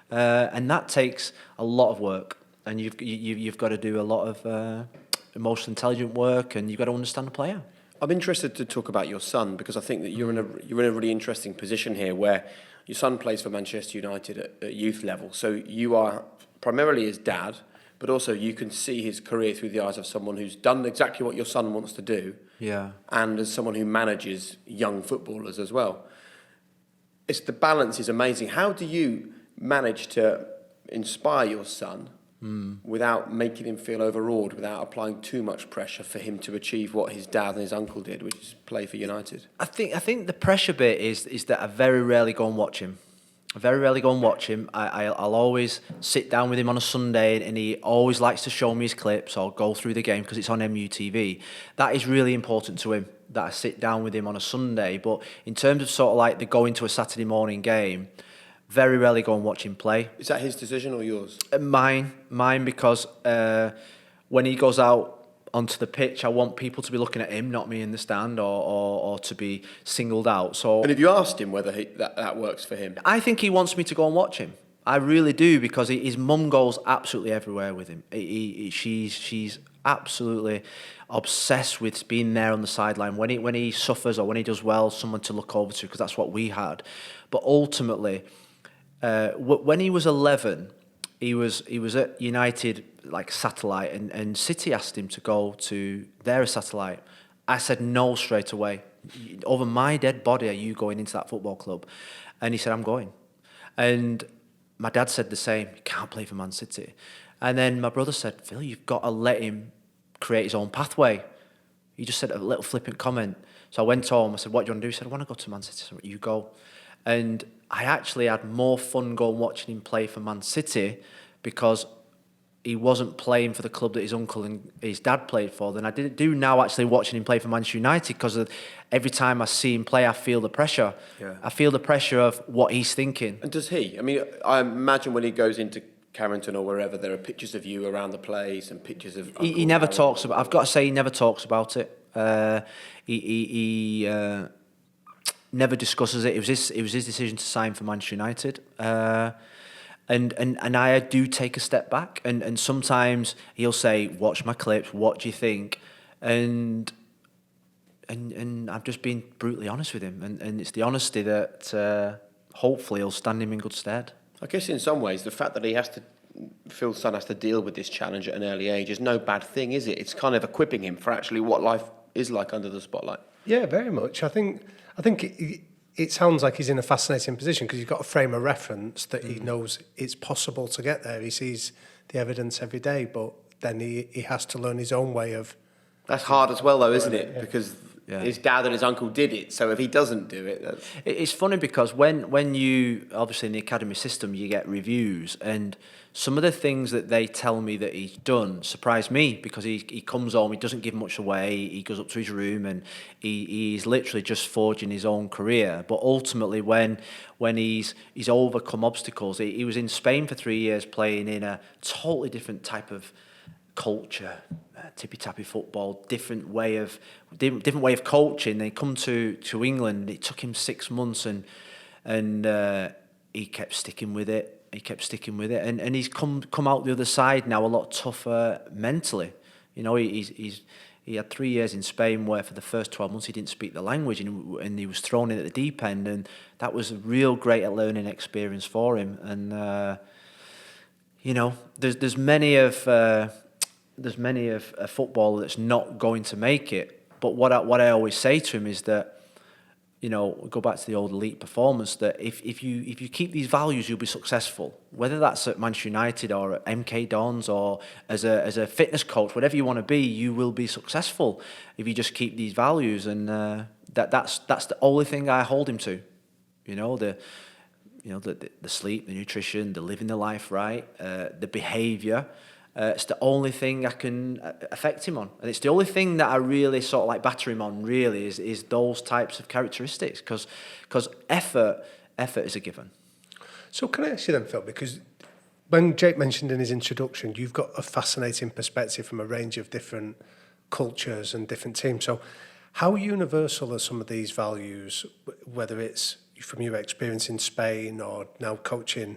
And that takes a lot of work. And you've got to do a lot of emotional intelligent work, and you've got to understand the player. I'm interested to talk about your son, because I think that you're in a really interesting position here, where your son plays for Manchester United at youth level. So you are primarily his dad, but also you can see his career through the eyes of someone who's done exactly what your son wants to do. Yeah. And as someone who manages young footballers as well. The balance is amazing. How do you manage to inspire your son without making him feel overawed, without applying too much pressure for him to achieve what his dad and his uncle did, which is play for United? I think the pressure bit is that I very rarely go and watch him. Very rarely go and watch him. I'll always sit down with him on a Sunday, and he always likes to show me his clips or go through the game because it's on MUTV. That is really important to him, that I sit down with him on a Sunday. But in terms of sort of like the going to a Saturday morning game, very rarely go and watch him play. Is that his decision or yours? Mine, because when he goes out onto the pitch, I want people to be looking at him, not me in the stand, or to be singled out. So, and have you asked him whether that works for him? I think he wants me to go and watch him. I really do, because his mum goes absolutely everywhere with him. She's absolutely obsessed with being there on the sideline when he suffers or when he does well, someone to look over to, because that's what we had. But ultimately, when he was 11, he was at United, like satellite, and City asked him to go to their satellite. I said no straight away. Over my dead body, are you going into that football club? And he said, I'm going. And my dad said the same. He can't play for Man City. And then my brother said, Phil, you've got to let him create his own pathway. He just said a little flippant comment. So I went home. I said, what do you want to do? He said, I want to go to Man City. I said, you go. And I actually had more fun going watching him play for Man City, because he wasn't playing for the club that his uncle and his dad played for, than I do now actually watching him play for Manchester United, because every time I see him play, I feel the pressure. Yeah. I feel the pressure of what he's thinking. And does he? I mean, I imagine when he goes into Carrington or wherever, there are pictures of you around the place and pictures of... He never talks about... I've got to say, he never talks about it. He never discusses it. It was his decision to sign for Manchester United. And I do take a step back, and sometimes he'll say, watch my clips, what do you think? And I've just been brutally honest with him, and it's the honesty that hopefully will stand him in good stead. I guess in some ways, the fact that Phil's son has to deal with this challenge at an early age is no bad thing, is it? It's kind of equipping him for actually what life is like under the spotlight. Yeah, very much. I think it sounds like he's in a fascinating position, because he's got a frame of reference that he knows it's possible to get there. He sees the evidence every day, but then he has to learn his own way of... That's hard as well, though, isn't it? Yeah. Because his dad and his uncle did it, so if he doesn't do it... It's funny, because when you, obviously in the academy system, you get reviews, and some of the things that they tell me that he's done surprise me, because he comes home, he doesn't give much away, he goes up to his room, and he's literally just forging his own career. But ultimately, when he's overcome obstacles, he was in Spain for 3 years playing in a totally different type of culture, tippy-tappy football, different way of coaching. They come to England. It took him 6 months, and he kept sticking with it. And he's come out the other side now a lot tougher mentally. You know, he had 3 years in Spain where for the first 12 months he didn't speak the language, and he was thrown in at the deep end, and that was a real great learning experience for him. And you know, there's many of a footballer that's not going to make it. But what I always say to him is that, you know, go back to the old elite performance, that if you keep these values, you'll be successful. Whether that's at Manchester United or at MK Dons or as a fitness coach, whatever you want to be, you will be successful if you just keep these values. And that's the only thing I hold him to. You know, the sleep, the nutrition, the living the life right, the behaviour. It's the only thing I can affect him on. And it's the only thing that I really sort of like batter him on, really, is those types of characteristics. Because effort is a given. So can I ask you then, Phil, because when Jake mentioned in his introduction, you've got a fascinating perspective from a range of different cultures and different teams. So how universal are some of these values, whether it's from your experience in Spain or now coaching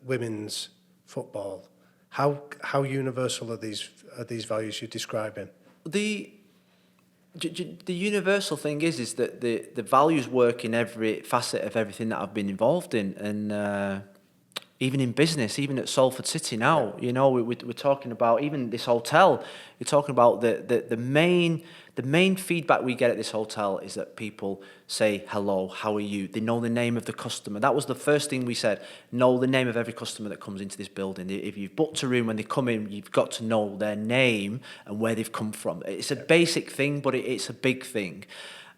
women's football? How universal are these values you're describing? The universal thing is that the values work in every facet of everything that I've been involved in, and even in business, even at Salford City now. You know, we're talking about even this hotel. We're talking about the main feedback we get at this hotel is that people say hello, how are you? They know the name of the customer. That was the first thing we said. Know the name of every customer that comes into this building. If you've booked a room, when they come in, you've got to know their name and where they've come from. It's a basic thing, but it's a big thing,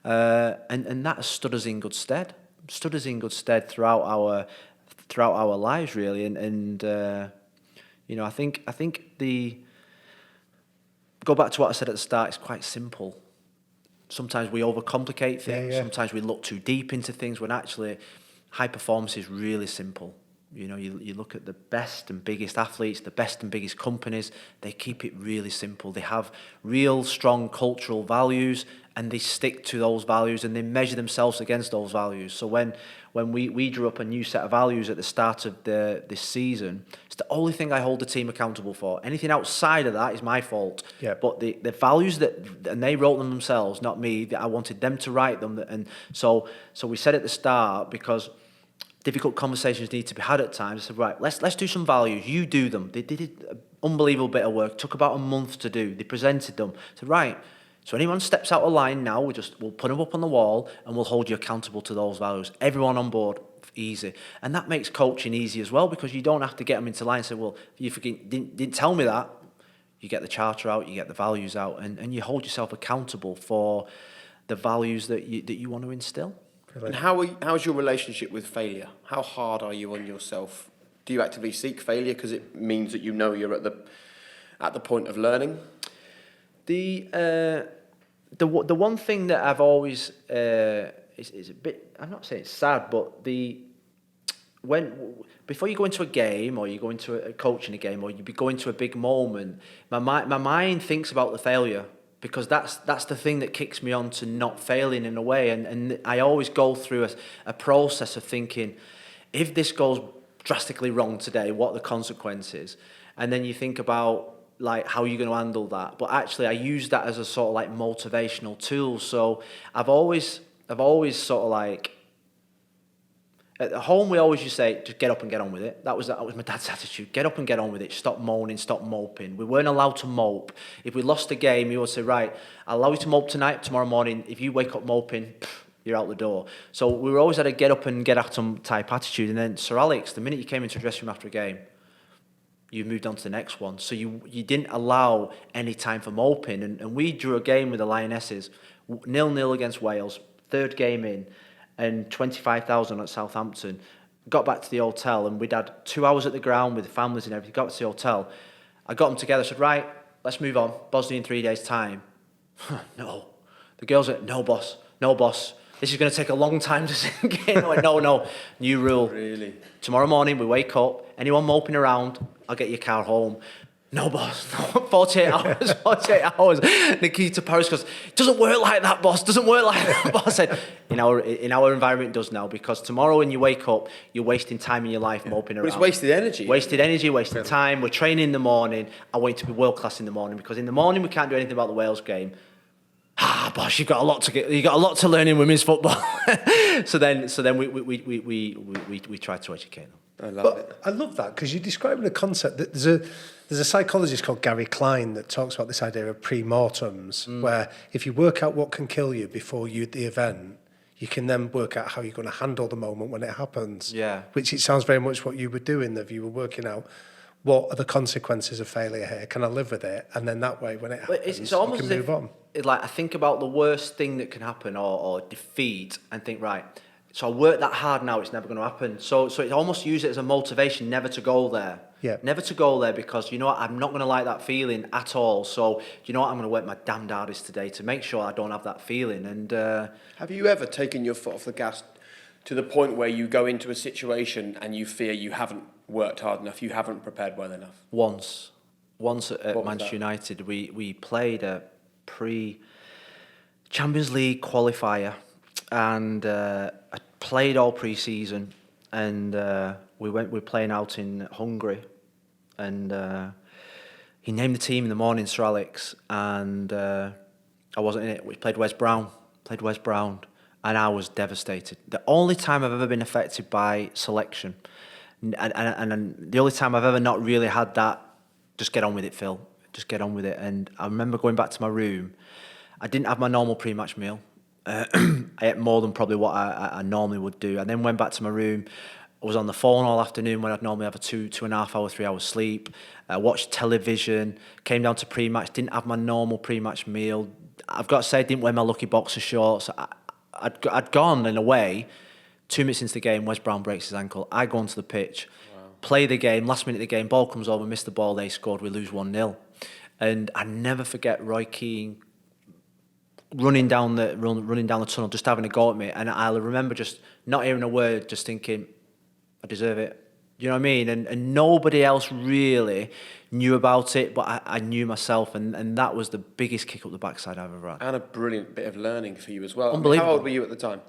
and that has stood us in good stead. stood us in good stead throughout our lives, really. And you know, I think go back to what I said at the start. It's quite simple. Sometimes we overcomplicate things. Sometimes we look too deep into things when actually high performance is really simple. You know, you look at the best and biggest athletes, the best and biggest companies, they keep it really simple. They have real strong cultural values and they stick to those values and they measure themselves against those values. So when we drew up a new set of values at the start of this season, it's the only thing I hold the team accountable for. Anything outside of that is my fault. Yeah. But the values and they wrote them themselves, not me, that I wanted them to write them. And so we said at the start, because difficult conversations need to be had at times. I said, right, let's do some values. You do them. They did an unbelievable bit of work. Took about a month to do. They presented them. I said, right, so anyone steps out of line now, we'll put them up on the wall and we'll hold you accountable to those values. Everyone on board, easy. And that makes coaching easy as well, because you don't have to get them into line and say, well, you didn't tell me that. You get the charter out, you get the values out, and you hold yourself accountable for the values that you want to instill. And how's your relationship with failure? How hard are you on yourself? Do you actively seek failure because it means that you know you're at the point of learning? The one thing that I've always is a bit, I'm not saying it's sad, but before you go into a game or you go into a coaching a game or you go into a big moment, my mind thinks about the failure. Because that's the thing that kicks me on to not failing in a way. And I always go through a process of thinking, if this goes drastically wrong today, what are the consequences? And then you think about like how you're going to handle that. But actually I use that as a sort of like motivational tool. So I've always sort of like, at home, we always used to say, just get up and get on with it. That was my dad's attitude. Get up and get on with it. Stop moaning, stop moping. We weren't allowed to mope. If we lost a game, he would say, right, I'll allow you to mope tonight, tomorrow morning. If you wake up moping, you're out the door. So we were always at a get up and get at 'em type attitude. And then Sir Alex, the minute you came into the dressing room after a game, you moved on to the next one. So you didn't allow any time for moping. And we drew a game with the Lionesses, 0-0 against Wales, third game in. And 25,000 at Southampton. Got back to the hotel and we'd had 2 hours at the ground with the families and everything. Got back to the hotel. I got them together. Said, right, let's move on. Bosnia in 3 days' time. No. The girls went, no, boss. This is going to take a long time to sink in. I went, no. New rule. Really? Tomorrow morning we wake up. Anyone moping around, I'll get your car home. No, boss, no, 48 hours. Nikita Paris goes, it doesn't work like that, boss, doesn't work like that, boss. I said, in our environment it does now, because tomorrow when you wake up, you're wasting time in your life moping around. But it's wasted energy. Wasted time. We're training in the morning. I want you to be world class in the morning, because in the morning we can't do anything about the Wales game. Boss, you've got a lot to learn in women's football. so then we try to educate them. I love that, because you're describing a concept that there's a psychologist called Gary Klein that talks about this idea of premortems, where if you work out what can kill you before the event, you can then work out how you're going to handle the moment when it happens. Yeah. Which it sounds very much what you were doing, that you were working out what are the consequences of failure here? Can I live with it? And then that way, when it happens, it's almost you can move on. Like I think about the worst thing that can happen or defeat and think, right, so I work that hard now, it's never going to happen. So it almost use it as a motivation never to go there. Yeah. Never to go there, because you know what, I'm not going to like that feeling at all. So you know what, I'm going to work my damned hardest today to make sure I don't have that feeling. And have you ever taken your foot off the gas to the point where you go into a situation and you fear you haven't worked hard enough, you haven't prepared well enough? Once at Man United, we played a pre-Champions League qualifier, and I played all pre-season, and we were playing out in Hungary, and he named the team in the morning, Sir Alex, and I wasn't in it. We played Wes Brown, and I was devastated. The only time I've ever been affected by selection, and the only time I've ever not really had that, just get on with it, Phil, just get on with it. And I remember going back to my room. I didn't have my normal pre-match meal. I ate more than probably what I normally would do. I then went back to my room. I was on the phone all afternoon when I'd normally have a 2.5 hour, 3 hour sleep. I watched television, came down to pre-match, didn't have my normal pre-match meal. I've got to say, I didn't wear my lucky boxer shorts. I'd gone in a way 2 minutes into the game, Wes Brown breaks his ankle. I go onto the pitch, play the game, last minute of the game, ball comes over, miss the ball, they scored, we lose 1-0. And I never forget Roy Keane running down the tunnel, just having a go at me. And I'll remember just not hearing a word, just thinking, I deserve it. You know what I mean? And nobody else really knew about it, but I knew myself, and that was the biggest kick up the backside I've ever had. And a brilliant bit of learning for you as well. Unbelievable. How old were you at the time?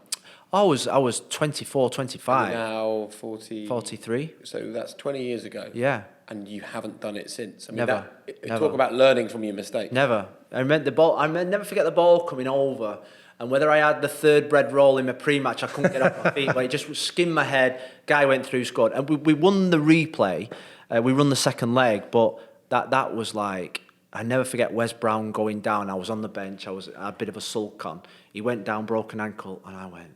I was 24, 25. And now 40... 43. So that's 20 years ago. Yeah. And you haven't done it since. I mean, Never. Talk about learning from your mistakes. Never. I never forget the ball coming over, and whether I had the third bread roll in my pre-match, I couldn't get off my feet, but it just skimmed my head, guy went through, scored. And we won the replay, we run the second leg, but that was like, I never forget Wes Brown going down. I was on the bench, I had a bit of a sulk on. He went down, broken ankle, and I went,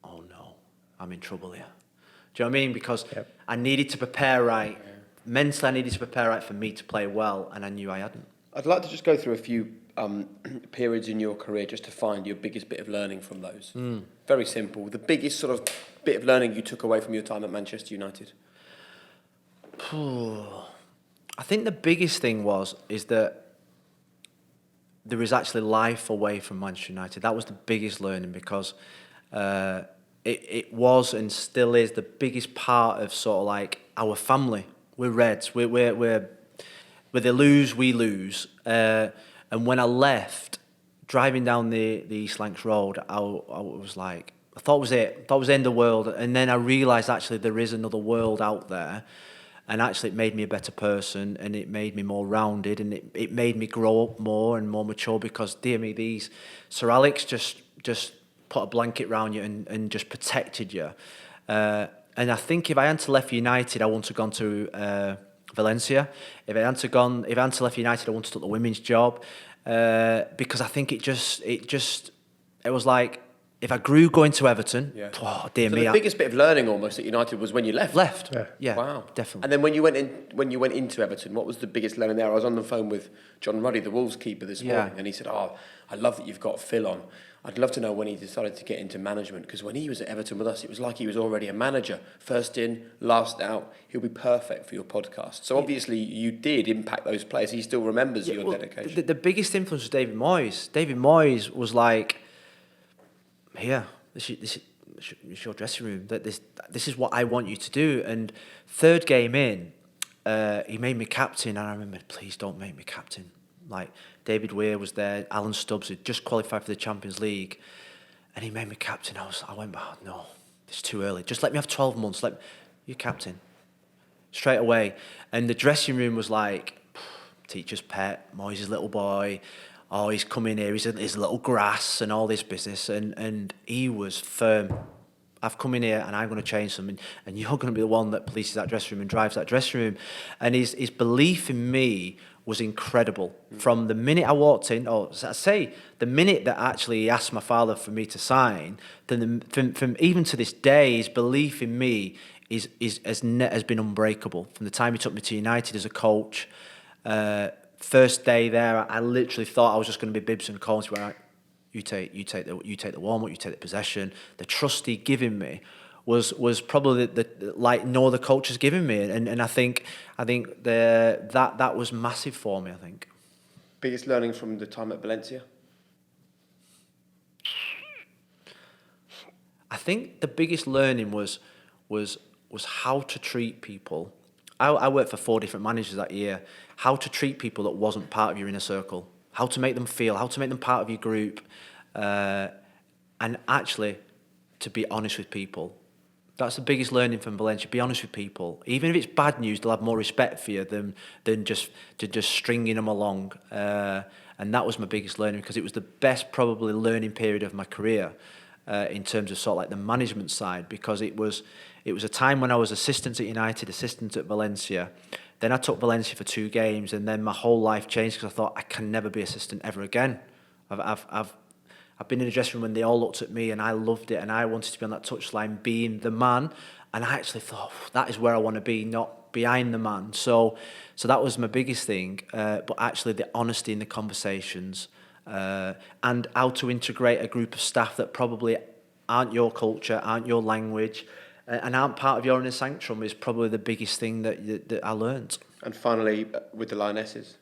oh no, I'm in trouble here. Do you know what I mean? Because I needed to prepare right. Mentally, I needed to prepare right for me to play well, and I knew I hadn't. I'd like to just go through a few periods in your career just to find your biggest bit of learning from those. Very simple. The biggest sort of bit of learning you took away from your time at Manchester United? I think the biggest thing is that there is actually life away from Manchester United. That was the biggest learning, because it was and still is the biggest part of sort of like our family. We're Reds. We're they lose, we lose. And when I left, driving down the East Lancs Road, I was like, I thought it was it. I thought it was the end of the world. And then I realised actually there is another world out there. And actually it made me a better person, and it made me more rounded, and it made me grow up more and more mature, because, dear me, these Sir Alex just put a blanket round you and just protected you. And I think if I hadn't left United, I wouldn't have gone to Valencia. If I hadn't left United, I wouldn't have took the women's job, because I think it was like, if I grew going to Everton, oh dear me. The biggest bit of learning almost at United was when you left. Yeah. Wow. Definitely. And then when you went into Everton, what was the biggest learning there? I was on the phone with John Ruddy, the Wolves keeper, this morning, and he said, "Oh, I love that you've got Phil on. I'd love to know when he decided to get into management, because when he was at Everton with us, it was like he was already a manager. First in, last out. He'll be perfect for your podcast." So obviously you did impact those players. He still remembers your dedication. The biggest influence was David Moyes. David Moyes was like, here, this is your dressing room. This is what I want you to do. And third game in, he made me captain, and I remember, please don't make me captain. Like, David Weir was there, Alan Stubbs had just qualified for the Champions League, and he made me captain. I went, oh, no, it's too early. Just let me have 12 months. Let you captain straight away. And the dressing room was like, teacher's pet, Moyes' little boy. Oh, he's come in here, he's his little grass and all this business. And he was firm. I've come in here and I'm going to change something, and you're going to be the one that polices that dressing room and drives that dressing room. And his belief in me was incredible. From the minute I walked in, the minute that actually he asked my father for me to sign, then from even to this day, his belief in me has been unbreakable. From the time he took me to United as a coach, first day there, I literally thought I was just going to be bibs and calls. Where you take the warm up, you take the possession. The trust he given me was probably like no other coach has given me, and I think that was massive for me. I think. Biggest learning from the time at Valencia? I think the biggest learning was how to treat people. I worked for 4 different managers that year. How to treat people that wasn't part of your inner circle. How to make them feel. How to make them part of your group. And actually, to be honest with people. That's the biggest learning from Valencia. Be honest with people. Even if it's bad news, they'll have more respect for you than just stringing them along. And that was my biggest learning, because it was the best probably learning period of my career in terms of sort of like the management side, because it was a time when I was assistant at United, assistant at Valencia. Then I took Valencia for 2 games, and then my whole life changed, because I thought I can never be assistant ever again. I've been in a dressing room when they all looked at me, and I loved it, and I wanted to be on that touchline being the man, and I actually thought that is where I want to be, not behind the man. So that was my biggest thing, but actually the honesty in the conversations, and how to integrate a group of staff that probably aren't your culture, aren't your language, and aren't part of your inner sanctum is probably the biggest thing that I learnt. And finally, with the Lionesses.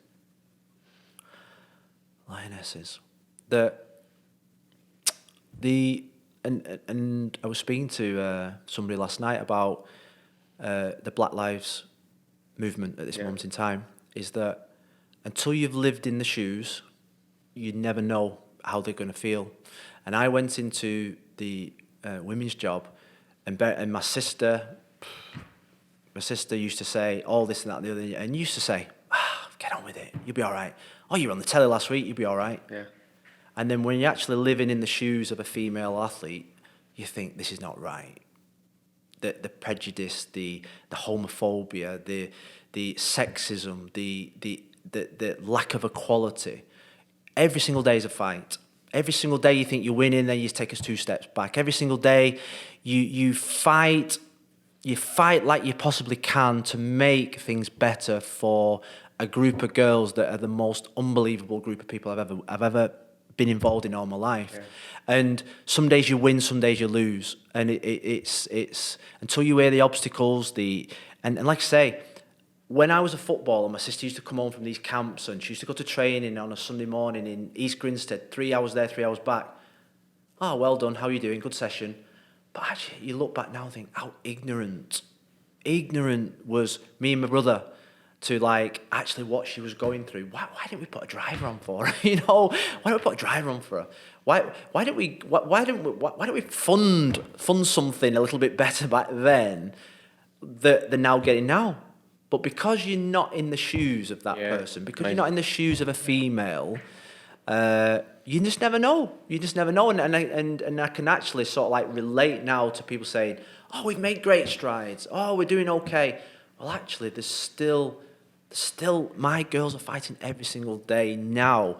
Lionesses. And I was speaking to somebody last night about the Black Lives movement at this moment in time, is that until you've lived in the shoes, you never know how they're going to feel. And I went into the women's job, and my sister used to say all this and that and the other, and used to say, get on with it, you'll be all right. Oh, you were on the telly last week, you'll be all right. Yeah. And then when you're actually living in the shoes of a female athlete, you think, this is not right. The prejudice, the homophobia, the sexism, the lack of equality. Every single day is a fight. Every single day you think you're winning, then you take us 2 steps back. Every single day you fight like you possibly can to make things better for a group of girls that are the most unbelievable group of people I've ever been involved in all my life. Yeah. And some days you win, some days you lose. And it's until you wear the obstacles, and like I say, when I was a footballer, my sister used to come home from these camps and she used to go to training on a Sunday morning in East Grinstead, 3 hours there, 3 hours back. Oh, well done, how are you doing? Good session. But actually, you look back now and think, how ignorant was me and my brother to like actually what she was going through. Why didn't we put a driver on for her? You know, why don't we put a driver on for her? Why don't we fund something a little bit better back then that they're now getting now? But because you're not in the shoes of that person, because you're not in the shoes of a female, you just never know. You just never know. And I can actually sort of like relate now to people saying, oh, we've made great strides. Oh, we're doing okay. Well, actually, there's still my girls are fighting every single day now.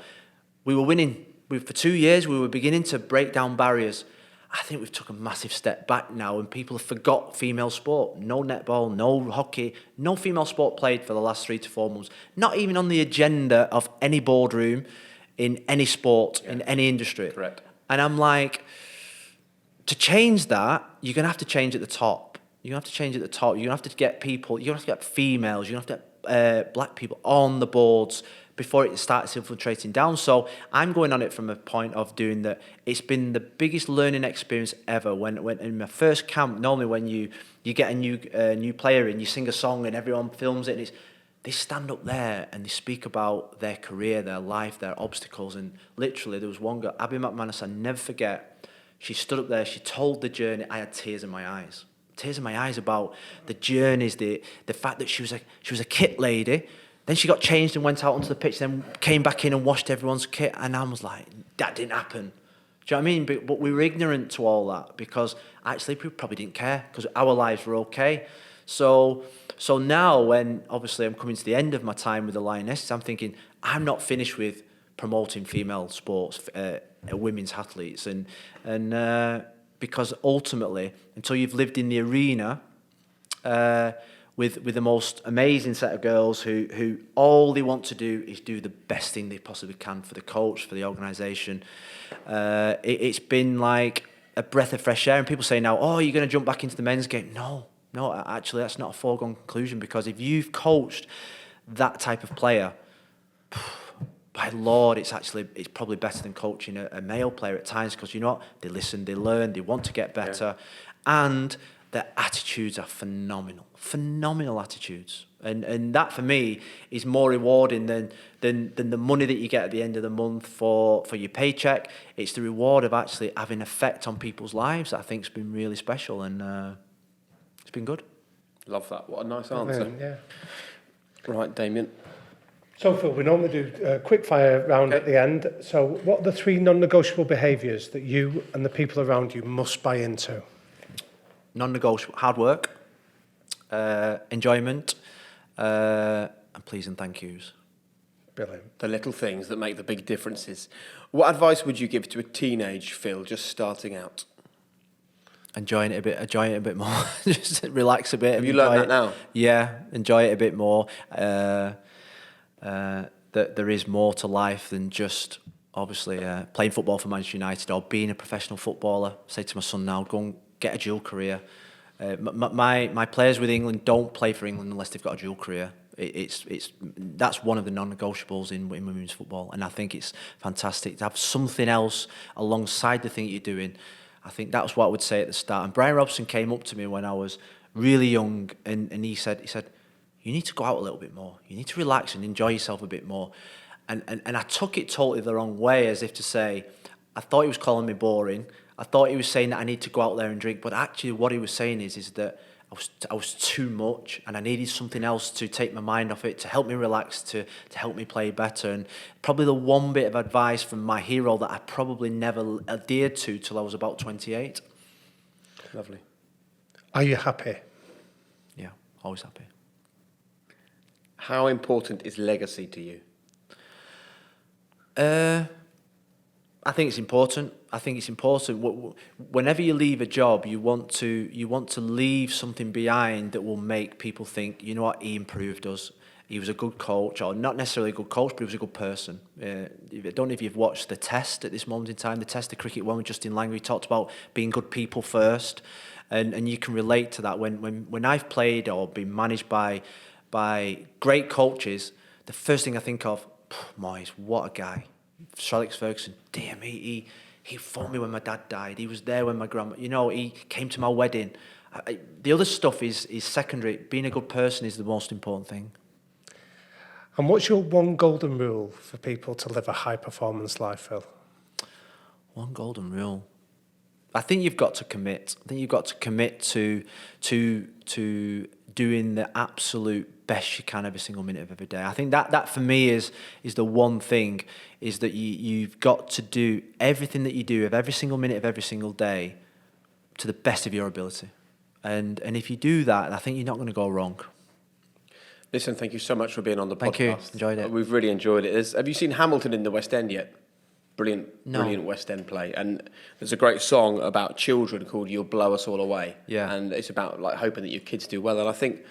We were winning. For 2 years, we were beginning to break down barriers. I think we've took a massive step back now, and people have forgot female sport. No netball, no hockey, no female sport played for the last 3 to 4 months. Not even on the agenda of any boardroom in any sport, in any industry. Correct. And I'm like, to change that, you're going to have to change at the top. You're going to have to change at the top. You're going to have to get people, you're going to have to get females, you're going to have to get black people on the boards before it starts infiltrating down. So I'm going on it from a point of doing that. It's been the biggest learning experience ever. When in my first camp, normally when you get a new player in, you sing a song and everyone films it, and they stand up there and they speak about their career, their life, their obstacles. And literally there was one girl, Abby McManus, I never forget. She stood up there, she told the journey. I had tears in my eyes. Tears in my eyes about the journeys, the fact that she was a kit lady. Then she got changed and went out onto the pitch, then came back in and washed everyone's kit. And I was like, that didn't happen. Do you know what I mean? But we were ignorant to all that because actually we probably didn't care because our lives were okay. So now when obviously I'm coming to the end of my time with the Lionesses, I'm thinking I'm not finished with promoting female sports, women's athletes. And because ultimately, until you've lived in the arena, with the most amazing set of girls who all they want to do is do the best thing they possibly can for the coach, for the organisation. It's been like a breath of fresh air. And people say now, oh, you're going to jump back into the men's game. No, actually, that's not a foregone conclusion, because if you've coached that type of player, by Lord, it's probably better than coaching a male player at times, because you know what? They listen, they learn, they want to get better. Yeah. And their attitudes are phenomenal attitudes. And that for me is more rewarding than the money that you get at the end of the month for your paycheck. It's the reward of actually having effect on people's lives that I think's been really special, and it's been good. Love that. What a nice answer. Yeah. Right, Damien. So Phil, we normally do a quick fire round at the end. So what are the 3 non-negotiable behaviours that you and the people around you must buy into? Non-negotiable: hard work, enjoyment, and please and thank yous. Brilliant. The little things that make the big differences. What advice would you give to a teenage Phil just starting out? Enjoying it a bit more. Just relax a bit. Have you learned that now? Yeah, enjoy it a bit more. That there is more to life than just obviously playing football for Manchester United or being a professional footballer. Say to my son now, go and get a dual career. My players with England don't play for England unless they've got a dual career. That's one of the non-negotiables in women's football, and I think it's fantastic to have something else alongside the thing you're doing. I think that's what I would say at the start. And Brian Robson came up to me when I was really young, and he said, you need to go out a little bit more. You need to relax and enjoy yourself a bit more. And I took it totally the wrong way, as if to say, I thought he was calling me boring. I thought he was saying that I need to go out there and drink, but actually what he was saying is that I was too much, and I needed something else to take my mind off it, to help me relax, to help me play better. And probably the one bit of advice from my hero that I probably never adhered to till I was about 28. Lovely. Are you happy? Yeah, always happy. How important is legacy to you? I think it's important. Whenever you leave a job, you want to leave something behind that will make people think, you know what, he improved us. He was a good coach, or not necessarily a good coach, but he was a good person. I don't know if you've watched The Test at this moment in time, the Test of Cricket one with Justin Langer. He talked about being good people first, and you can relate to that. When I've played or been managed by great coaches, the first thing I think of, Moyes, what a guy. Sir Alex Ferguson, damn, he phoned me when my dad died. He was there when my grandma, he came to my wedding. The other stuff is secondary. Being a good person is the most important thing. And what's your one golden rule for people to live a high-performance life, Phil? One golden rule. I think you've got to commit. I think you've got to commit to doing the absolute best you can every single minute of every day. I think that for me is the one thing, is that you've got to do everything that you do of every single minute of every single day to the best of your ability. And if you do that, I think you're not going to go wrong. Listen, thank you so much for being on the podcast. Thank you. Enjoyed it. We've really enjoyed it. Have you seen Hamilton in the West End yet? Brilliant West End play. And there's a great song about children called You'll Blow Us All Away. Yeah. And it's about like hoping that your kids do well. And I think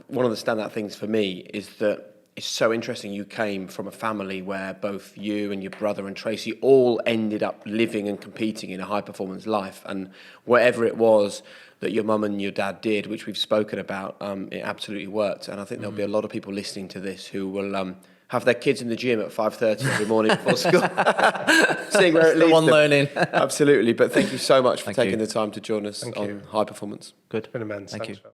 one of the standout things for me is that it's so interesting. You came from a family where both you and your brother and Tracy all ended up living and competing in a high performance life. And whatever it was that your mum and your dad did, which we've spoken about, it absolutely worked. And I think there'll be a lot of people listening to this who will have their kids in the gym at 5:30 every morning before school, seeing where it leads them. Learning. Absolutely. But thank you so much for taking the time to join us on High Performance. Good. It's been immense. Thank you. Thanks, Phil.